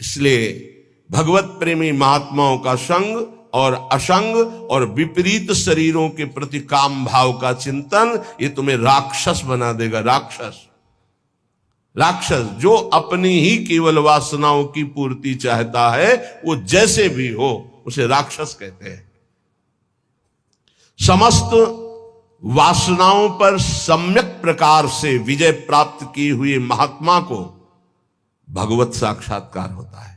इसलिए भगवत प्रेमी महात्माओं का संग और असंग और विपरीत शरीरों के प्रति काम भाव का चिंतन ये तुम्हें राक्षस बना देगा। राक्षस जो अपनी ही केवल वासनाओं की पूर्ति चाहता है, वो जैसे भी हो उसे राक्षस कहते हैं। समस्त वासनाओं पर सम्यक प्रकार से विजय प्राप्त की हुई महात्मा को भगवत साक्षात्कार होता है।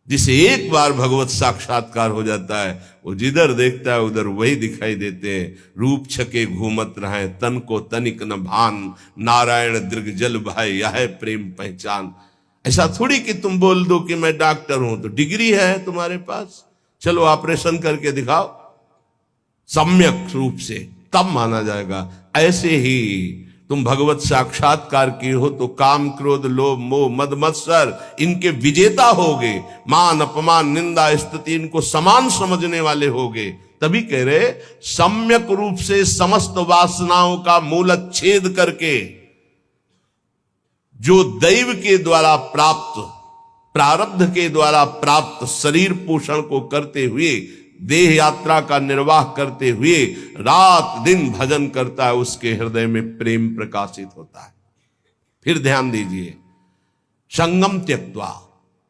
जिसे एक बार भगवत साक्षात्कार हो जाता है वो जिधर देखता है उधर वही दिखाई देते हैं। रूप छके घूमत रहे तन को तनिक न भान, नारायण दीर्घ जल भाई यह प्रेम पहचान। ऐसा थोड़ी कि तुम बोल दो कि मैं डॉक्टर हूं तो डिग्री है तुम्हारे पास, चलो ऑपरेशन करके दिखाओ, सम्यक रूप से तब माना जाएगा। ऐसे ही तुम भगवत साक्षात्कार की हो तो काम क्रोध लोभ मोह मद मत्सर इनके विजेता होगे, मान अपमान निंदा स्तुति इनको समान समझने वाले होगे। तभी कह रहे सम्यक रूप से समस्त वासनाओं का मूलच्छेद करके जो दैव के द्वारा प्राप्त, प्रारब्ध के द्वारा प्राप्त शरीर पोषण को करते हुए, देह यात्रा का निर्वाह करते हुए रात दिन भजन करता है, उसके हृदय में प्रेम प्रकाशित होता है। फिर ध्यान दीजिए, संगम त्यक्त्वा,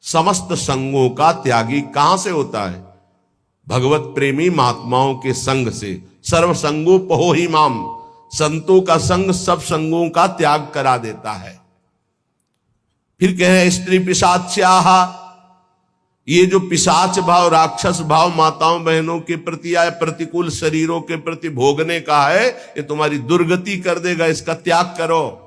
समस्त संगों का त्यागी कहां से होता है? भगवत प्रेमी महात्माओं के संग से। सर्व संगोपहो ही माम, संतों का संग सब संगों का त्याग करा देता है। फिर कहे स्त्री पिशाच्याः, ये जो पिशाच भाव राक्षस भाव माताओं बहनों के प्रति या प्रतिकूल शरीरों के प्रति भोगने का है, ये तुम्हारी दुर्गति कर देगा, इसका त्याग करो।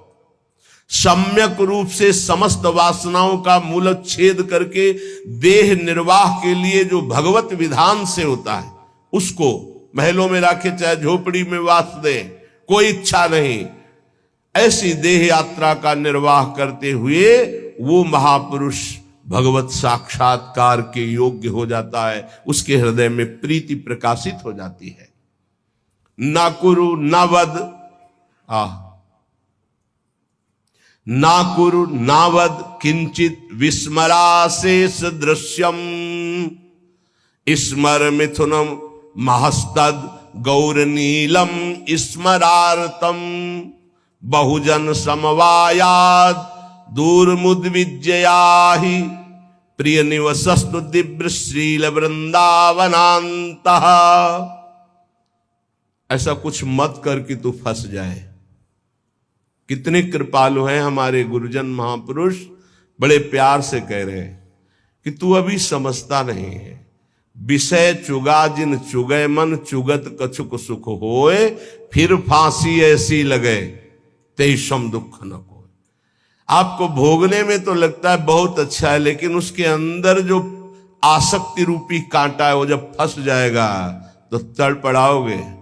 सम्यक रूप से समस्त वासनाओं का मूलच्छेद करके देह निर्वाह के लिए जो भगवत विधान से होता है उसको महलों में रखे चाहे झोपड़ी में वास दे, कोई इच्छा नहीं, ऐसी देह यात्रा का निर्वाह करते हुए वो महापुरुष भगवत साक्षात्कार के योग्य हो जाता है, उसके हृदय में प्रीति प्रकाशित हो जाती है। ना कुरु ना वद, ना कुरु ना वद किंचित विस्मराशेष दृश्यम, स्मर मिथुनम महस्तद गौर नीलम स्मरार्तम बहुजन समवायाद दूरमुद्विजयाहि प्रिय निवसस्तु दिव्य श्रील वृंदावनांत। ऐसा कुछ मत कर कि तू फंस जाए। कितने कृपालु हैं हमारे गुरुजन महापुरुष, बड़े प्यार से कह रहे हैं कि तू अभी समझता नहीं है। विषय चुगा जिन चुगे मन चुगत कछुक सुख होए, फिर फांसी ऐसी लगे तेईसम दुख न कोय। आपको भोगने में तो लगता है बहुत अच्छा है, लेकिन उसके अंदर जो आसक्ति रूपी कांटा है वो जब फंस जाएगा तो तड़पड़ाओगे,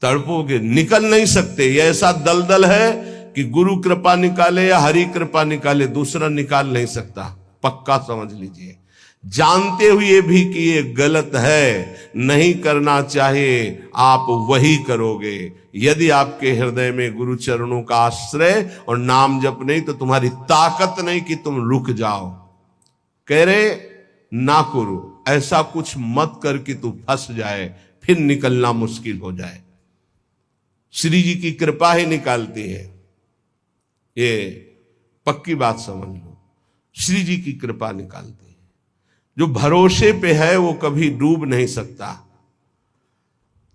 तड़पोगे, निकल नहीं सकते। ये ऐसा दलदल है कि गुरु कृपा निकाले या हरि कृपा निकाले, दूसरा निकाल नहीं सकता। पक्का समझ लीजिए, जानते हुए भी कि ये गलत है, नहीं करना चाहिए, आप वही करोगे। यदि आपके हृदय में गुरु चरणों का आश्रय और नाम जप नहीं तो तुम्हारी ताकत नहीं कि तुम रुक जाओ। कह रहे ना करो, ऐसा कुछ मत कर कि तू फंस जाए, फिर निकलना मुश्किल हो जाए। श्री जी की कृपा ही निकालती है, ये पक्की बात समझ लो। श्री जी की कृपा निकालती है। जो भरोसे पे है वो कभी डूब नहीं सकता।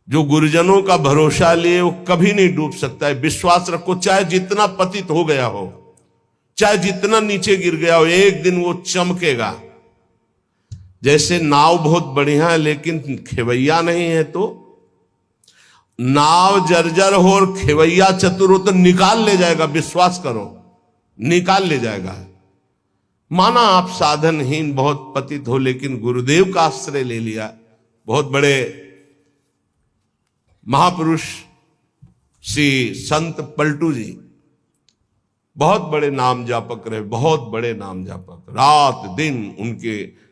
जो गुरुजनों का भरोसा लिए वो कभी नहीं डूब सकता है। विश्वास रखो, चाहे जितना पतित हो गया हो, चाहे जितना नीचे गिर गया हो, एक दिन वो चमकेगा। जैसे नाव बहुत बढ़िया है लेकिन खेवैया नहीं है, तो नाव जर्जर हो और खेवैया चतुर हो तो निकाल ले जाएगा। विश्वास करो, निकाल ले जाएगा। माना आप साधनहीन बहुत पतित हो, लेकिन गुरुदेव का आश्रय ले लिया। बहुत बड़े महापुरुष श्री संत पलटू जी बहुत बड़े नाम जापक रहे, बहुत बड़े नाम जापक। रात दिन उनके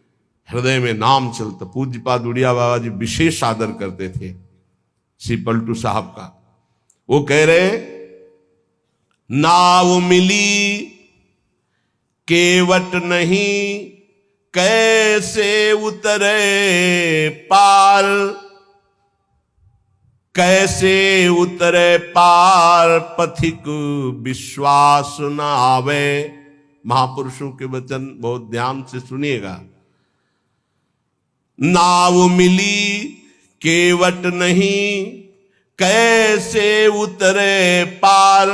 हृदय में नाम चलता। पूज्यपाद उड़िया बाबा जी विशेष आदर करते थे श्री पलटू साहब का। वो कह रहे, नाव मिली केवट नहीं, कैसे उतरे पार, कैसे उतरे पार, पथिक विश्वास न आवे। महापुरुषों के वचन बहुत ध्यान से सुनिएगा। नाव मिली केवट नहीं, कैसे उतरे पार,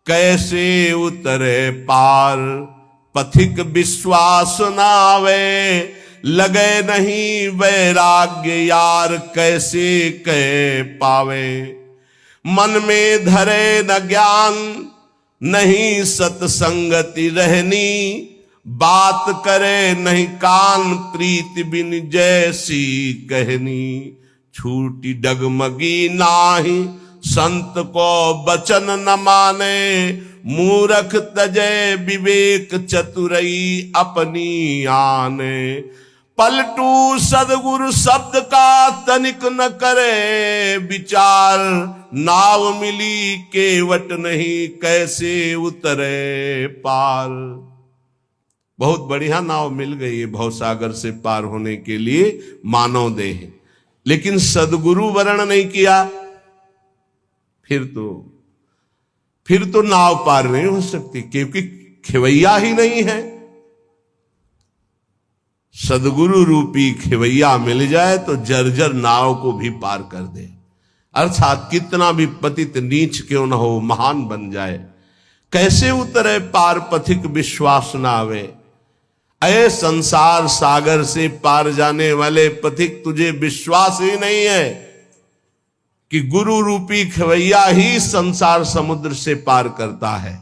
कैसे उतरे पार, पथिक विश्वास न आवे। लगे नहीं वैराग्य यार, कैसे कह पावे। मन में धरे न ज्ञान, नहीं सत्संगति रहनी। बात करे नहीं कान, प्रीति बिन जैसी कहनी। छूटी डगमगी नाही, संत को बचन न माने। मूरख तजय विवेक, चतुरई अपनी आने। पलटू सदगुरु शब्द का तनिक न करे विचार। नाव मिली केवट नहीं, कैसे उतरे पार। बहुत बढ़िया नाव मिल गई है भवसागर से पार होने के लिए मानव देह, लेकिन सदगुरु वर्ण नहीं किया, फिर तो नाव पार नहीं हो सकती, क्योंकि खेवैया ही नहीं है। सदगुरु रूपी खेवैया मिल जाए तो जर्जर नाव को भी पार कर दे। अर्थात कितना भी पतित नीच क्यों न हो, महान बन जाए। कैसे उतरे पार, पथिक विश्वास न आवे। अये संसार सागर से पार जाने वाले पथिक, तुझे विश्वास ही नहीं है कि गुरु रूपी खवैया ही संसार समुद्र से पार करता है।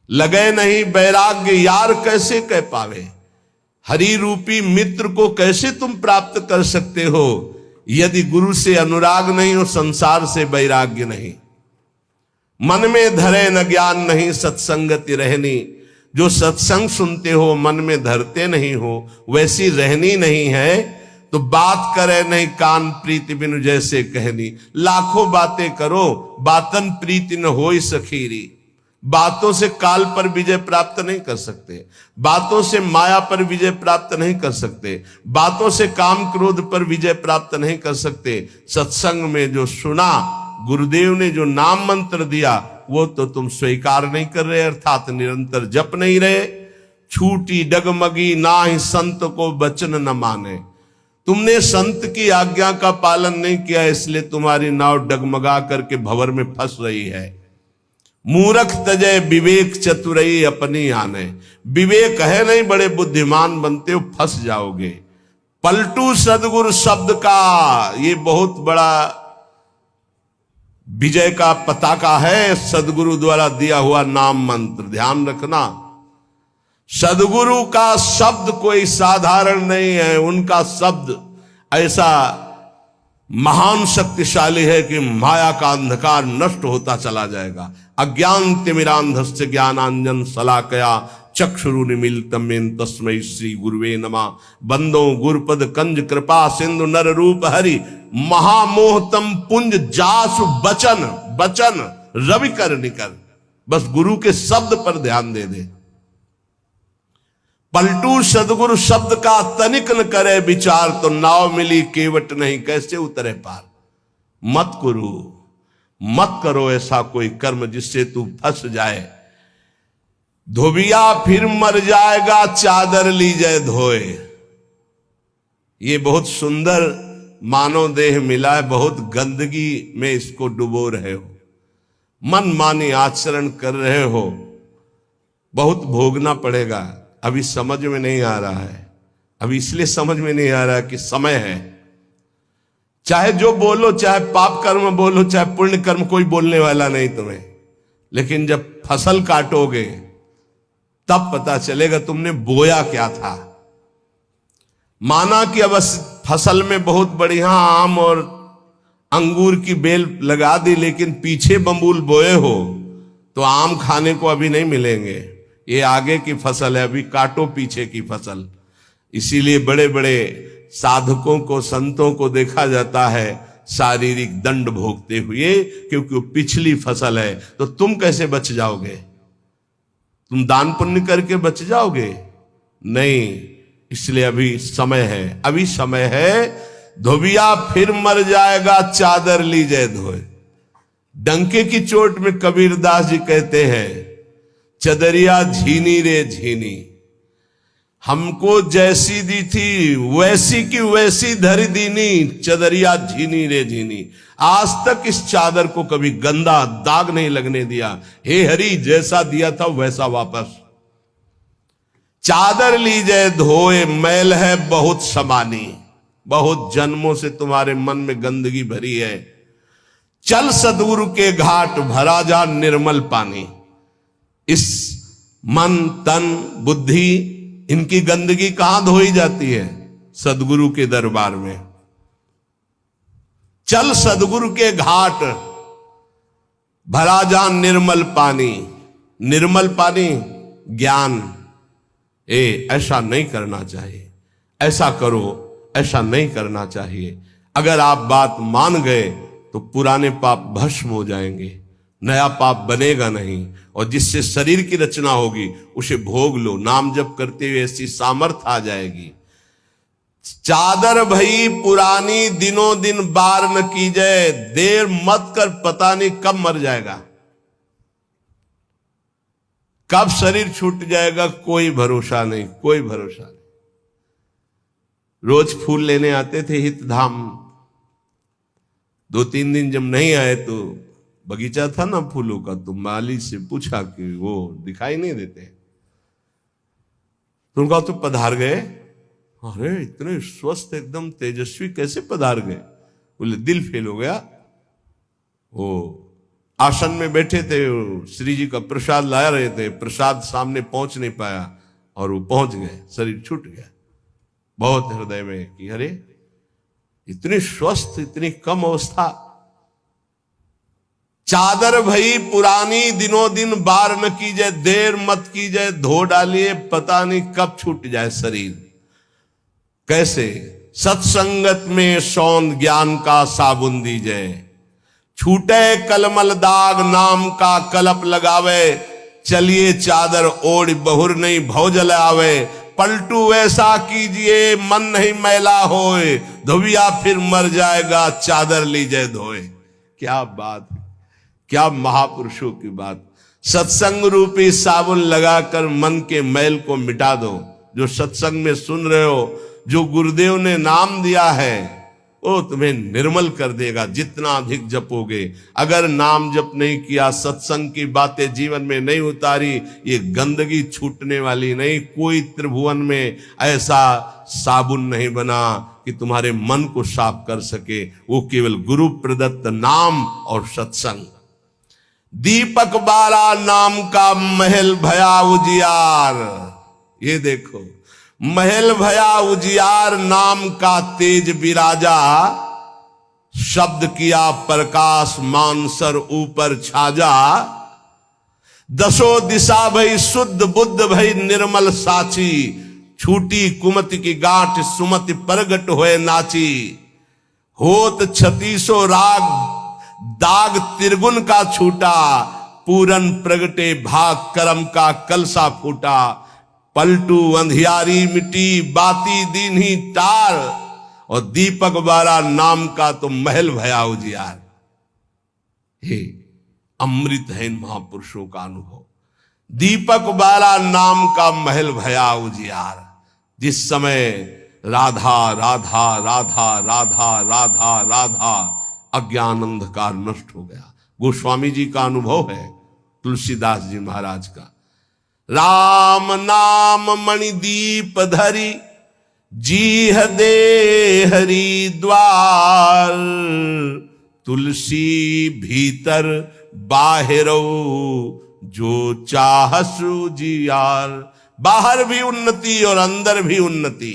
लगे नहीं वैराग्य यार, कैसे कह पावे। हरि रूपी मित्र को कैसे तुम प्राप्त कर सकते हो, यदि गुरु से अनुराग नहीं हो, संसार से वैराग्य नहीं। मन में धरे न ज्ञान, नहीं सत्संगति रहनी। जो सत्संग सुनते हो मन में धरते नहीं हो, वैसी रहनी नहीं है। तो बात करे नहीं कान, प्रीति बिनु जैसे कहनी। लाखों बातें करो, बातन प्रीति न होई सखीरी। बातों से काल पर विजय प्राप्त नहीं कर सकते, बातों से माया पर विजय प्राप्त नहीं कर सकते, बातों से काम क्रोध पर विजय प्राप्त नहीं कर सकते। सत्संग में जो सुना, गुरुदेव ने जो नाम मंत्र दिया, वो तो तुम स्वीकार नहीं कर रहे, अर्थात निरंतर जप नहीं रहे। छूटी डगमगी नाहि संत को वचन न माने। तुमने संत की आज्ञा का पालन नहीं किया, इसलिए तुम्हारी नाव डगमगा करके भंवर में फंस रही है। मूर्ख तजय विवेक चतुरई अपनी आने। विवेक है नहीं, बड़े बुद्धिमान बनते हो, फंस जाओगे। पलटू सदगुरु शब्द का ये बहुत बड़ा विजय का पताका है, सदगुरु द्वारा दिया हुआ नाम मंत्र। ध्यान रखना, सदगुरु का शब्द कोई साधारण नहीं है। उनका शब्द ऐसा महान शक्तिशाली है कि माया का अंधकार नष्ट होता चला जाएगा। अज्ञान तिमिरांधस्य ज्ञानांजन शलाकया चक्षुरुन्मीलितं येन तस्मै श्री गुरुवे नमः। बंदो गुरुपद कंज कृपा सिंधु नर रूप हरि। महामोहतम पुंज जासु बचन बचन रवि कर निकर। बस गुरु के शब्द पर ध्यान दे दे। पलटू सदगुरु शब्द का तनिक न करे विचार, तो नाव मिली केवट नहीं कैसे उतरे पार। मत करो ऐसा कोई कर्म जिससे तू फंस जाए। धोबिया फिर मर जाएगा चादर लीजिए धोए। ये बहुत सुंदर मानव देह मिला है, बहुत गंदगी में इसको डुबो रहे हो, मन मानी आचरण कर रहे हो, बहुत भोगना पड़ेगा। अभी समझ में नहीं आ रहा है, अभी इसलिए समझ में नहीं आ रहा कि समय है। चाहे जो बोलो, चाहे पाप कर्म बोलो, चाहे पुण्य कर्म, कोई बोलने वाला नहीं तुम्हें। लेकिन जब फसल काटोगे तब पता चलेगा तुमने बोया क्या था। माना कि अब फसल में बहुत बढ़िया आम और अंगूर की बेल लगा दी, लेकिन पीछे बम्बूल बोए हो तो आम खाने को अभी नहीं मिलेंगे। ये आगे की फसल है, अभी काटो पीछे की फसल। इसीलिए बड़े बड़े साधकों को, संतों को देखा जाता है शारीरिक दंड भोगते हुए, क्योंकि वो पिछली फसल है। तो तुम कैसे बच जाओगे? तुम दान पुण्य करके बच जाओगे? नहीं, इसलिए अभी समय है, अभी समय है। धोबिया फिर मर जाएगा चादर लीजिए धोए। डंके की चोट में कबीरदास जी कहते हैं, चदरिया झीनी रे झीनी, हमको जैसी दी थी वैसी की वैसी धरी दीनी। चदरिया झीनी रे झीनी, आज तक इस चादर को कभी गंदा दाग नहीं लगने दिया। हे हरि, जैसा दिया था वैसा वापस। चादर लीजिए धोए, मैल है बहुत समानी। बहुत जन्मों से तुम्हारे मन में गंदगी भरी है। चल सदगुरु के घाट, भरा जा निर्मल पानी। इस मन तन बुद्धि, इनकी गंदगी कहां धोई जाती है? सदगुरु के दरबार में। चल सदगुरु के घाट, भरा जा निर्मल पानी। निर्मल पानी ज्ञान। ऐसा नहीं करना चाहिए, ऐसा करो, ऐसा नहीं करना चाहिए। अगर आप बात मान गए तो पुराने पाप भस्म हो जाएंगे, नया पाप बनेगा नहीं। और जिससे शरीर की रचना होगी उसे भोग लो। नाम जप करते हुए ऐसी सामर्थ आ जाएगी। चादर भई पुरानी, दिनों दिन बार न की जाए। देर मत कर, पता नहीं कब मर जाएगा, कब शरीर छूट जाएगा, कोई भरोसा नहीं, कोई भरोसा नहीं। रोज फूल लेने आते थे हित धाम, 2-3 दिन जब नहीं आए तो बगीचा था ना फूलों का, तो माली से पूछा कि वो दिखाई नहीं देते। तो उनका तो पधार गए। अरे इतने स्वस्थ एकदम तेजस्वी कैसे पधार गए? बोले दिल फेल हो गया। वो आसन में बैठे थे, श्री जी का प्रसाद ला रहे थे, प्रसाद सामने पहुंच नहीं पाया और वो पहुंच गए, शरीर छूट गया। बहुत हृदय में कि अरे इतनी स्वस्थ, इतनी कम अवस्था। चादर भई पुरानी, दिनों दिन बार न कीजिए। देर मत कीजिए, धो डालिए, पता नहीं कब छूट जाए शरीर। कैसे? सत्संगत में सौंद ज्ञान का साबुन दीजिए। छूटे कलमल दाग, नाम का कलप लगावे। चलिए चादर ओढ़ बहुर नहीं भौजल आवे, पलटू वैसा कीजिए मन नहीं मैला होए, धोबिया फिर मर जाएगा चादर लीजिए धोए। क्या बात, क्या महापुरुषों की बात। सत्संग रूपी साबुन लगाकर मन के मैल को मिटा दो। जो सत्संग में सुन रहे हो, जो गुरुदेव ने नाम दिया है वो तुम्हें निर्मल कर देगा जितना अधिक जपोगे। अगर नाम जप नहीं किया, सत्संग की बातें जीवन में नहीं उतारी, ये गंदगी छूटने वाली नहीं। कोई त्रिभुवन में ऐसा साबुन नहीं बना कि तुम्हारे मन को साफ कर सके, वो केवल गुरु प्रदत्त नाम और सत्संग। दीपक बारा नाम का महल भया उजियार, ये देखो महल भया उजियार, नाम का तेज विराजा, शब्द किया प्रकाश मानसर ऊपर छाजा, दसो दिशा भई शुद्ध बुद्ध भई निर्मल साची, छूटी कुमति की गांठ सुमति प्रगट होए नाची, होत 3600 राग दाग त्रिगुण का छूटा, पूरन प्रगटे भाग करम का कलसा फूटा, पलटू अंधियारी मिटी बाती दीन ही टार, और दीपक बारा नाम का तो महल भया उजियार। हे अमृत है इन महापुरुषों का अनुभव। दीपक बारा नाम का महल भया उजियार। जिस समय राधा राधा राधा राधा राधा राधा अज्ञान अंधकार नष्ट हो गया। गोस्वामी जी का अनुभव है, तुलसीदास जी महाराज का। राम नाम मणिदीप धरी जीह दे हरि द्वार, तुलसी भीतर बाहरो जो चाहसु जियार। बाहर भी उन्नति और अंदर भी उन्नति।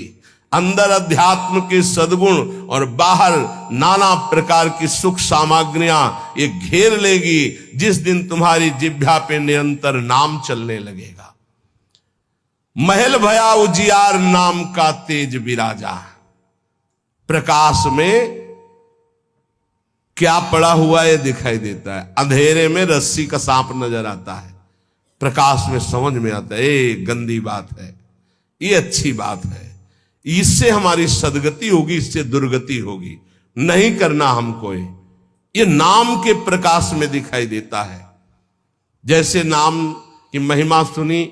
अंदर अध्यात्म के सद्गुण और बाहर नाना प्रकार की सुख सामग्रियां ये घेर लेगी जिस दिन तुम्हारी जिह्वा पे निरंतर नाम चलने लगेगा। महल भया उजियार नाम का तेज विराजा। प्रकाश में क्या पड़ा हुआ ये दिखाई देता है, अंधेरे में रस्सी का सांप नजर आता है, प्रकाश में समझ में आता है ये गंदी बात है, ये अच्छी बात है, इससे हमारी सदगति होगी, इससे दुर्गति होगी, नहीं करना हमको। ये नाम के प्रकाश में दिखाई देता है। जैसे नाम की महिमा सुनी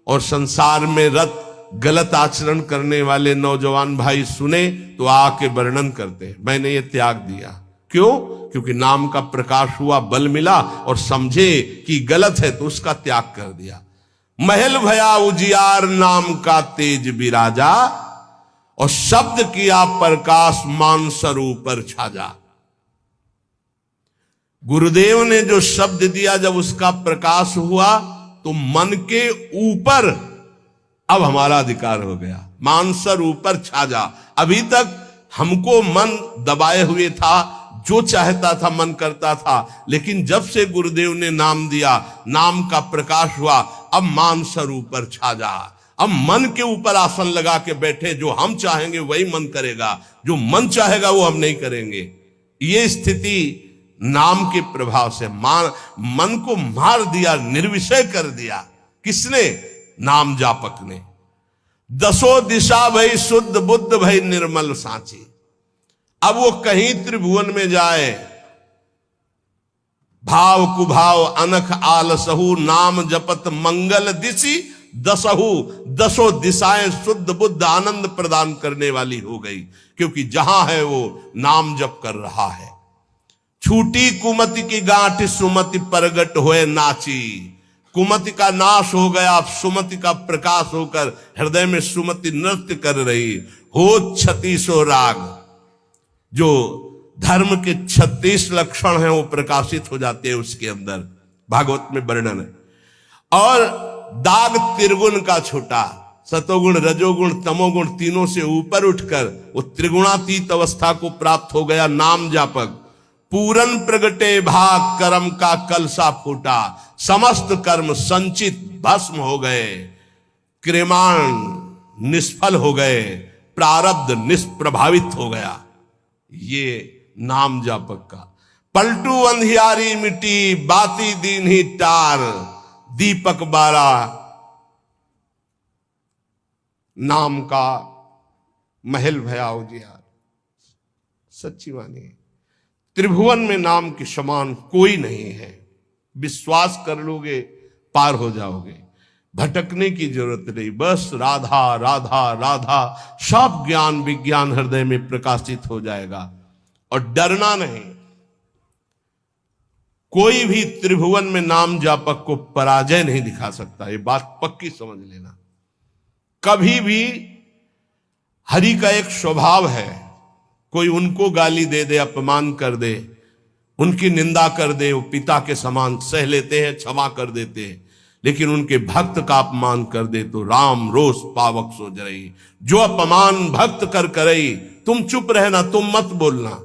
और संसार में रत गलत आचरण करने वाले नौजवान भाई सुने तो आके वर्णन करते हैं, मैंने ये त्याग दिया। क्यों? क्योंकि नाम का प्रकाश हुआ, बल मिला और समझे कि गलत है तो उसका त्याग कर दिया। महल भया उजियार नाम का तेज विराजा, और शब्द किया प्रकाश मानसर ऊपर छाजा। गुरुदेव ने जो शब्द दिया, जब उसका प्रकाश हुआ तो मन के ऊपर अब हमारा अधिकार हो गया, मानसर ऊपर छाजा। अभी तक हमको मन दबाए हुए था, जो चाहता था मन करता था, लेकिन जब से गुरुदेव ने नाम दिया, नाम का प्रकाश हुआ, अब मानसर ऊपर छाजा। अब मन के ऊपर आसन लगा के बैठे, जो हम चाहेंगे वही मन करेगा, जो मन चाहेगा वो हम नहीं करेंगे। ये स्थिति नाम के प्रभाव से मन को मार दिया, निर्विषय कर दिया। किसने? नाम जापक ने। दसों दिशा भई शुद्ध बुद्ध भई निर्मल साची। अब वो कहीं त्रिभुवन में जाए, भाव कुभाव अनख आलसहु, नाम जपत मंगल दिशि दसहु। दसों दिशाएं शुद्ध बुद्ध आनंद प्रदान करने वाली हो गई, क्योंकि जहां है वो नाम जप कर रहा है। छूटी कुमति की गांठ सुमति प्रगट होए नाची। कुमति का नाश हो गया, सुमति का प्रकाश होकर हृदय में सुमति नृत्य कर रही। हो 3600 राग, जो धर्म के 36 लक्षण हैं वो प्रकाशित हो जाते हैं उसके अंदर, भागवत में वर्णन है। और दाग त्रिगुण का छूटा, सतोगुण रजोगुण तमोगुण तीनों से ऊपर उठकर वो त्रिगुणातीत अवस्था को प्राप्त हो गया नाम जापक। पूरन प्रगटे भाग कर्म का कलसा फूटा, समस्त कर्म संचित भस्म हो गए, क्रियमाण निष्फल हो गए, प्रारब्ध निष्प्रभावित हो गया। ये नाम जापक का। पलटू अंधियारी मिट्टी बाती दीन ही टार, दीपक बारा नाम का महल भया उजियार। सच्ची वाणी है, त्रिभुवन में नाम के समान कोई नहीं है। विश्वास कर लोगे पार हो जाओगे, भटकने की जरूरत नहीं। बस राधा राधा राधा, सब ज्ञान विज्ञान हृदय में प्रकाशित हो जाएगा। और डरना नहीं, कोई भी त्रिभुवन में नाम जापक को पराजय नहीं दिखा सकता। ये बात पक्की समझ लेना। कभी भी हरि का एक स्वभाव है, कोई उनको गाली दे दे, अपमान कर दे, उनकी निंदा कर दे, वो पिता के समान सह लेते हैं, क्षमा कर देते हैं। लेकिन उनके भक्त का अपमान कर दे तो राम रोष पावक सो जरई। जो अपमान भक्त कर करई, तुम चुप रहना, तुम मत बोलना।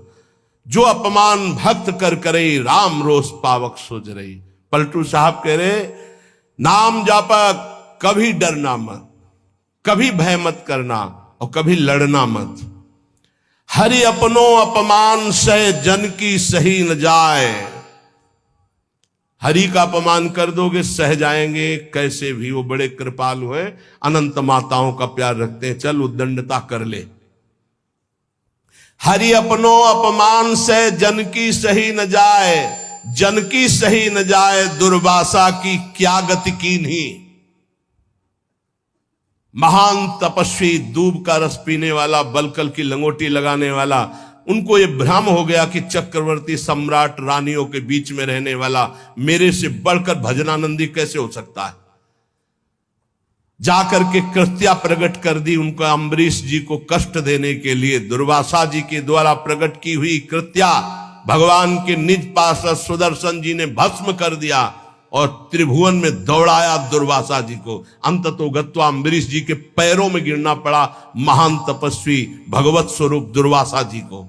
जो अपमान भक्त कर करई, राम रोष पावक सो जरई। पलटू साहब कह रहे, नाम जापक कभी डरना मत, कभी भय मत करना और कभी लड़ना मत। हरि अपनो अपमान से जन की सही न जाए। हरि का अपमान कर दोगे सह जाएंगे कैसे भी, वो बड़े कृपालु हैं, अनंत माताओं का प्यार रखते हैं। चल उद्दंडता कर ले। हरि अपनो अपमान से जन की सही न जाए, जन की सही न जाए, दुर्वासा की क्या गति कीन्ही। महान तपस्वी, दूब का रस पीने वाला, बलकल की लंगोटी लगाने वाला, उनको ये भ्रम हो गया कि चक्रवर्ती सम्राट रानियों के बीच में रहने वाला मेरे से बढ़कर भजनानंदी कैसे हो सकता है। जाकर के कृत्या प्रकट कर दी उनका, अम्बरीश जी को कष्ट देने के लिए दुर्वासा जी के द्वारा प्रकट की हुई कृत्या भगवान के निज पार्षद सुदर्शन जी ने भस्म कर दिया और त्रिभुवन में दौड़ाया दुर्वासा जी को। अंततो गत्वा अम्बरीश जी के पैरों में गिरना पड़ा महान तपस्वी भगवत स्वरूप दुर्वासा जी को।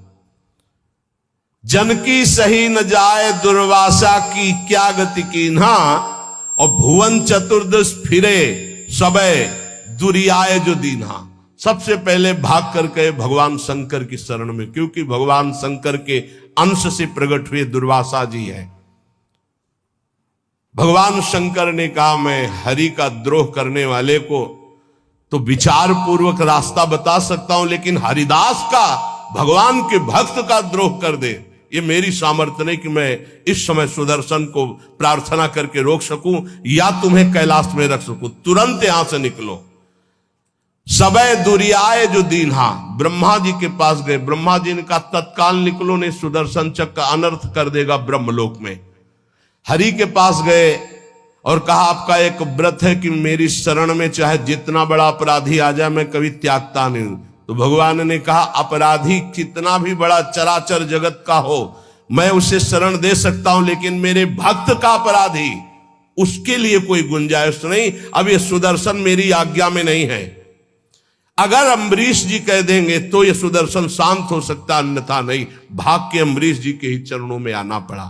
जन की सही न जाए, दुर्वासा की क्या गति कीन्हा। और भुवन चतुर्दश फिरे सबे दुरियाए जो दीन्हा। सबसे पहले भाग कर गए भगवान शंकर की शरण में, क्योंकि भगवान शंकर के अंश से प्रकट हुए दुर्वासा जी है। भगवान शंकर ने कहा, मैं हरि का द्रोह करने वाले को तो विचार पूर्वक रास्ता बता सकता हूं, लेकिन हरिदास का, भगवान के भक्त का द्रोह कर दे, ये मेरी सामर्थ्य नहीं कि मैं इस समय सुदर्शन को प्रार्थना करके रोक सकूं या तुम्हें कैलाश में रख सकूं। तुरंत यहां से निकलो। सबे दुरियाए जो दीन्हा। ब्रह्मा जी के पास गए, ब्रह्मा जी ने कहा तत्काल निकलो, नहीं सुदर्शन चक्र का अनर्थ कर देगा ब्रह्मलोक में। हरि के पास गए और कहा आपका एक व्रत है कि मेरी शरण में चाहे जितना बड़ा अपराधी आ जाए मैं कभी त्यागता नहीं। तो भगवान ने कहा अपराधी कितना भी बड़ा चराचर जगत का हो मैं उसे शरण दे सकता हूं, लेकिन मेरे भक्त का अपराधी, उसके लिए कोई गुंजाइश नहीं। अब ये सुदर्शन मेरी आज्ञा में नहीं है। अगर अम्बरीश जी कह देंगे तो ये सुदर्शन शांत हो सकता, अन्यथा नहीं। भाग के अम्बरीश जी के ही चरणों में आना पड़ा।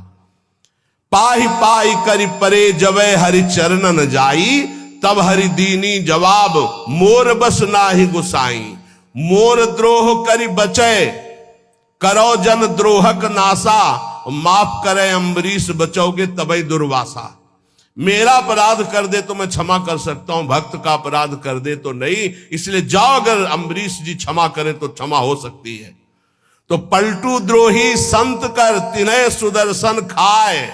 पाही पाही करि परे जबै हरि चरण न जाई, तब हरि दीनी जवाब मोर बस नाही गुसाई। मोर द्रोह करि बचे करो जन द्रोहक नासा, माफ करे अम्बरीश बचोगे तबै दुर्वासा। मेरा अपराध कर दे तो मैं क्षमा कर सकता हूं, भक्त का अपराध कर दे तो नहीं। इसलिए जाओ, अगर अम्बरीश जी क्षमा करें तो क्षमा हो सकती है। तो पलटू द्रोही संत कर तिनय सुदर्शन खाए,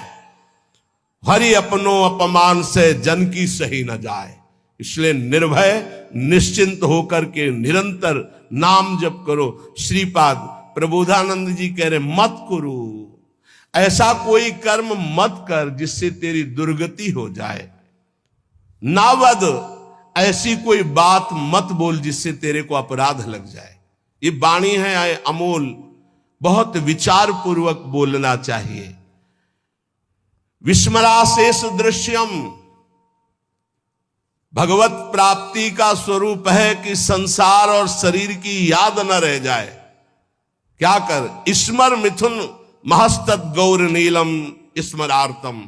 हरि अपनो अपमान से जन की सही न जाए। इसलिए निर्भय निश्चिंत होकर के निरंतर नाम जप करो। श्रीपाद प्रबोधानंद जी कह रहे मत करो, ऐसा कोई कर्म मत कर जिससे तेरी दुर्गति हो जाए। नावद, ऐसी कोई बात मत बोल जिससे तेरे को अपराध लग जाए। ये वाणी है अमोल, बहुत विचार पूर्वक बोलना चाहिए। विस्मराशेष दृश्यम, भगवत प्राप्ति का स्वरूप है कि संसार और शरीर की याद न रह जाए। क्या कर, स्मर मिथुन महस्तत् गौर नीलम स्मरार्थम।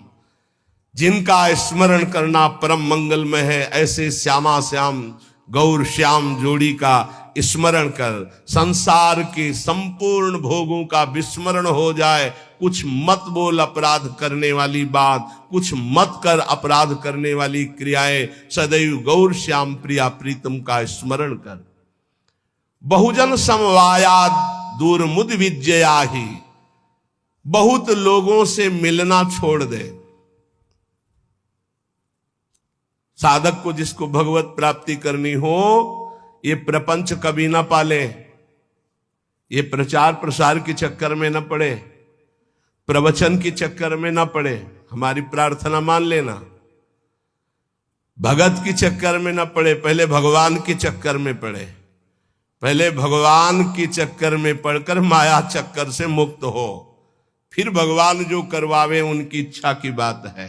जिनका स्मरण करना परम मंगलमय है, ऐसे श्यामा श्याम गौर श्याम जोड़ी का स्मरण कर। संसार के संपूर्ण भोगों का विस्मरण हो जाए, कुछ मत बोल अपराध करने वाली बात, कुछ मत कर अपराध करने वाली क्रियाएं, सदैव गौर श्याम प्रिया प्रीतम का स्मरण कर। बहुजन समवायाद दूर मुद विजयाही, बहुत लोगों से मिलना छोड़ दे। साधक को जिसको भगवत प्राप्ति करनी हो, ये प्रपंच कभी ना पाले, ये प्रचार प्रसार के चक्कर में न पड़े, प्रवचन के चक्कर में न पड़े। हमारी प्रार्थना मान लेना, भगत के चक्कर में न पड़े, पहले भगवान के चक्कर में पड़े। पहले भगवान के चक्कर में पड़कर माया चक्कर से मुक्त हो, फिर भगवान जो करवावे उनकी इच्छा की बात है।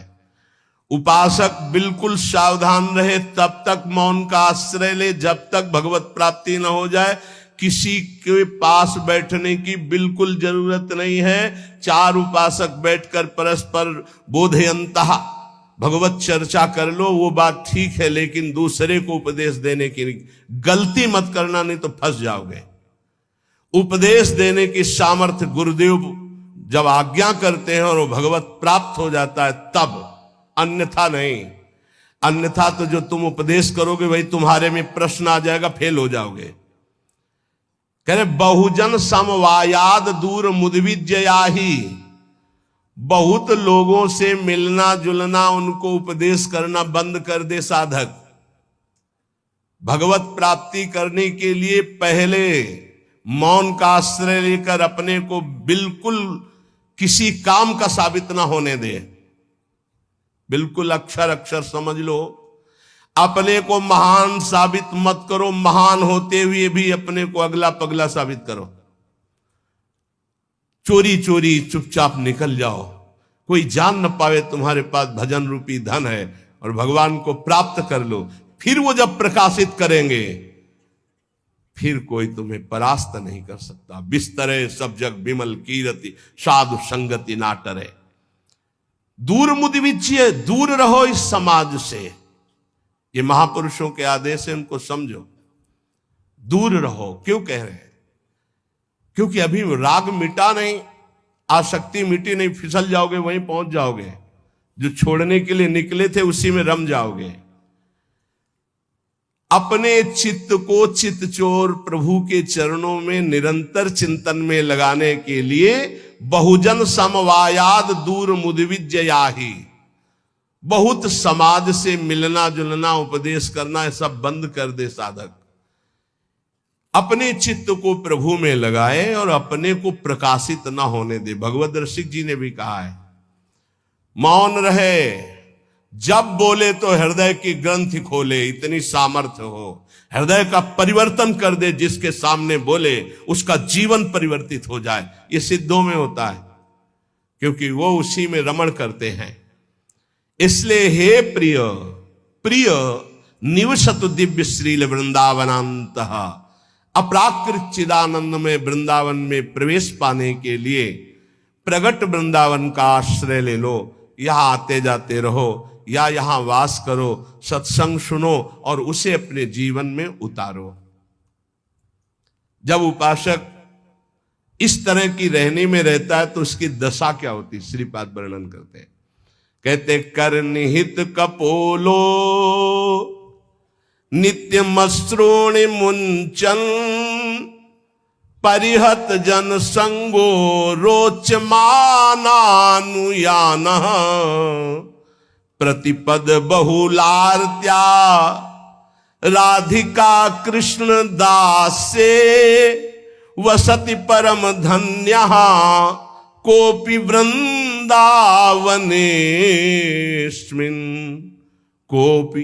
उपासक बिल्कुल सावधान रहे, तब तक मौन का आश्रय ले जब तक भगवत प्राप्ति न हो जाए। किसी के पास बैठने की बिल्कुल जरूरत नहीं है। चार उपासक बैठकर परस्पर बोधयंतः भगवत चर्चा कर लो, वो बात ठीक है, लेकिन दूसरे को उपदेश देने की गलती मत करना, नहीं तो फंस जाओगे। उपदेश देने की सामर्थ्य गुरुदेव जब आज्ञा करते हैं और वो भगवत प्राप्त हो जाता है तब, अन्यथा नहीं। अन्यथा तो जो तुम उपदेश करोगे वही तुम्हारे में प्रश्न आ जाएगा, फेल हो जाओगे। कह रहे बहुजन समवायाद दूर मुदविजयाही, बहुत लोगों से मिलना जुलना, उनको उपदेश करना बंद कर दे साधक। भगवत प्राप्ति करने के लिए पहले मौन का आश्रय लेकर अपने को बिल्कुल किसी काम का साबित ना होने दे। बिल्कुल अक्षर अक्षर समझ लो, अपने को महान साबित मत करो, महान होते हुए भी अपने को अगला पगला साबित करो। चोरी चोरी चुपचाप निकल जाओ, कोई जान न पावे तुम्हारे पास भजन रूपी धन है, और भगवान को प्राप्त कर लो। फिर वो जब प्रकाशित करेंगे, फिर कोई तुम्हें परास्त नहीं कर सकता। बिस्तरे सब जग विमल कीरति, साधु संगति ना टरे। दूर मुदविज्य, दूर रहो इस समाज से। ये महापुरुषों के आदेश है, उनको समझो। दूर रहो, क्यों कह रहे हैं? क्योंकि अभी राग मिटा नहीं, आसक्ति मिटी नहीं, फिसल जाओगे, वहीं पहुंच जाओगे। जो छोड़ने के लिए निकले थे उसी में रम जाओगे। अपने चित्त को चित्तचोर प्रभु के चरणों में निरंतर चिंतन में लगाने के लिए बहुजन समवायाद दूर मुदविजयाही, बहुत समाज से मिलना जुलना, उपदेश करना, ये सब बंद कर दे साधक। अपने चित्त को प्रभु में लगाए और अपने को प्रकाशित ना होने दे। भगवत रसिक जी ने भी कहा है, मौन रहे, जब बोले तो हृदय की ग्रंथि खोले, इतनी सामर्थ्य हो। हृदय का परिवर्तन कर दे, जिसके सामने बोले उसका जीवन परिवर्तित हो जाए। ये सिद्धों में होता है, क्योंकि वो उसी में रमण करते हैं। इसलिए हे प्रिय प्रिय निवसतु दिव्य श्रील वृंदावनांत, अपराकृत चिदानंद में वृंदावन में प्रवेश पाने के लिए प्रगट वृंदावन का आश्रय ले लो। यहां आते जाते रहो या यहां वास करो, सत्संग सुनो और उसे अपने जीवन में उतारो। जब उपासक इस तरह की रहने में रहता है तो उसकी दशा क्या होती, श्रीपाद वर्णन करते हैं। कहते कर निहित कपोलो नित्य मस्त्रोणि मुंचन, परिहत जन संगो रोच मानानुयान, प्रतिपद बहुलार्त्या राधिका कृष्ण दासे, वसति परम धन्य कोपि वृंदावनेस्मिन्, कोपि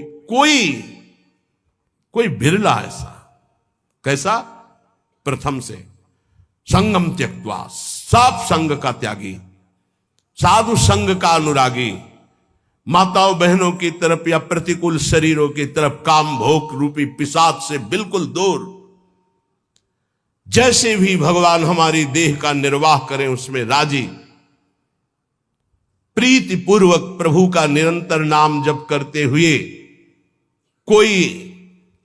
कोई बिरला ऐसा। कैसा? प्रथम से संगम त्यक्त्वा, सब संग का त्यागी, साधु संग का अनुरागी, माताओं बहनों की तरफ या प्रतिकूल शरीरों की तरफ काम भोग रूपी पिशाच से बिल्कुल दूर। जैसे भी भगवान हमारी देह का निर्वाह करें उसमें राजी, प्रीति पूर्वक प्रभु का निरंतर नाम जप करते हुए, कोई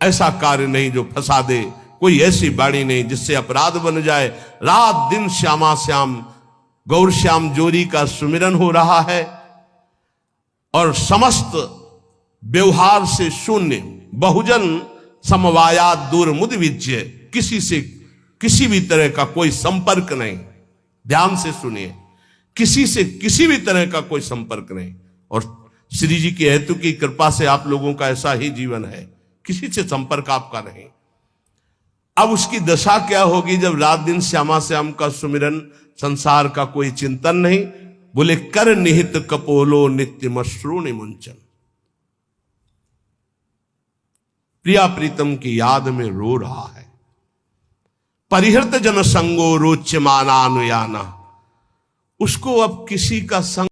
ऐसा कार्य नहीं जो फंसा दे, कोई ऐसी बाणी नहीं जिससे अपराध बन जाए। रात दिन श्यामा श्याम गौर श्याम जोरी का सुमिरन हो रहा है और समस्त व्यवहार से शून्य, बहुजन समवायात दूर मुद विज्य, किसी से किसी भी तरह का कोई संपर्क नहीं। ध्यान से सुनिए, किसी से किसी भी तरह का कोई संपर्क नहीं। और श्री जी की हेतु की कृपा से आप लोगों का ऐसा ही जीवन है, किसी से संपर्क आपका नहीं। अब उसकी दशा क्या होगी जब रात दिन श्यामा श्याम का सुमिरन, संसार का कोई चिंतन नहीं। बोले कर निहित कपोलो नित्य मश्रूण मुंचन, प्रिया प्रीतम की याद में रो रहा है। परिहृत जन संगो रोच्यमानानुयाना, उसको अब किसी का संग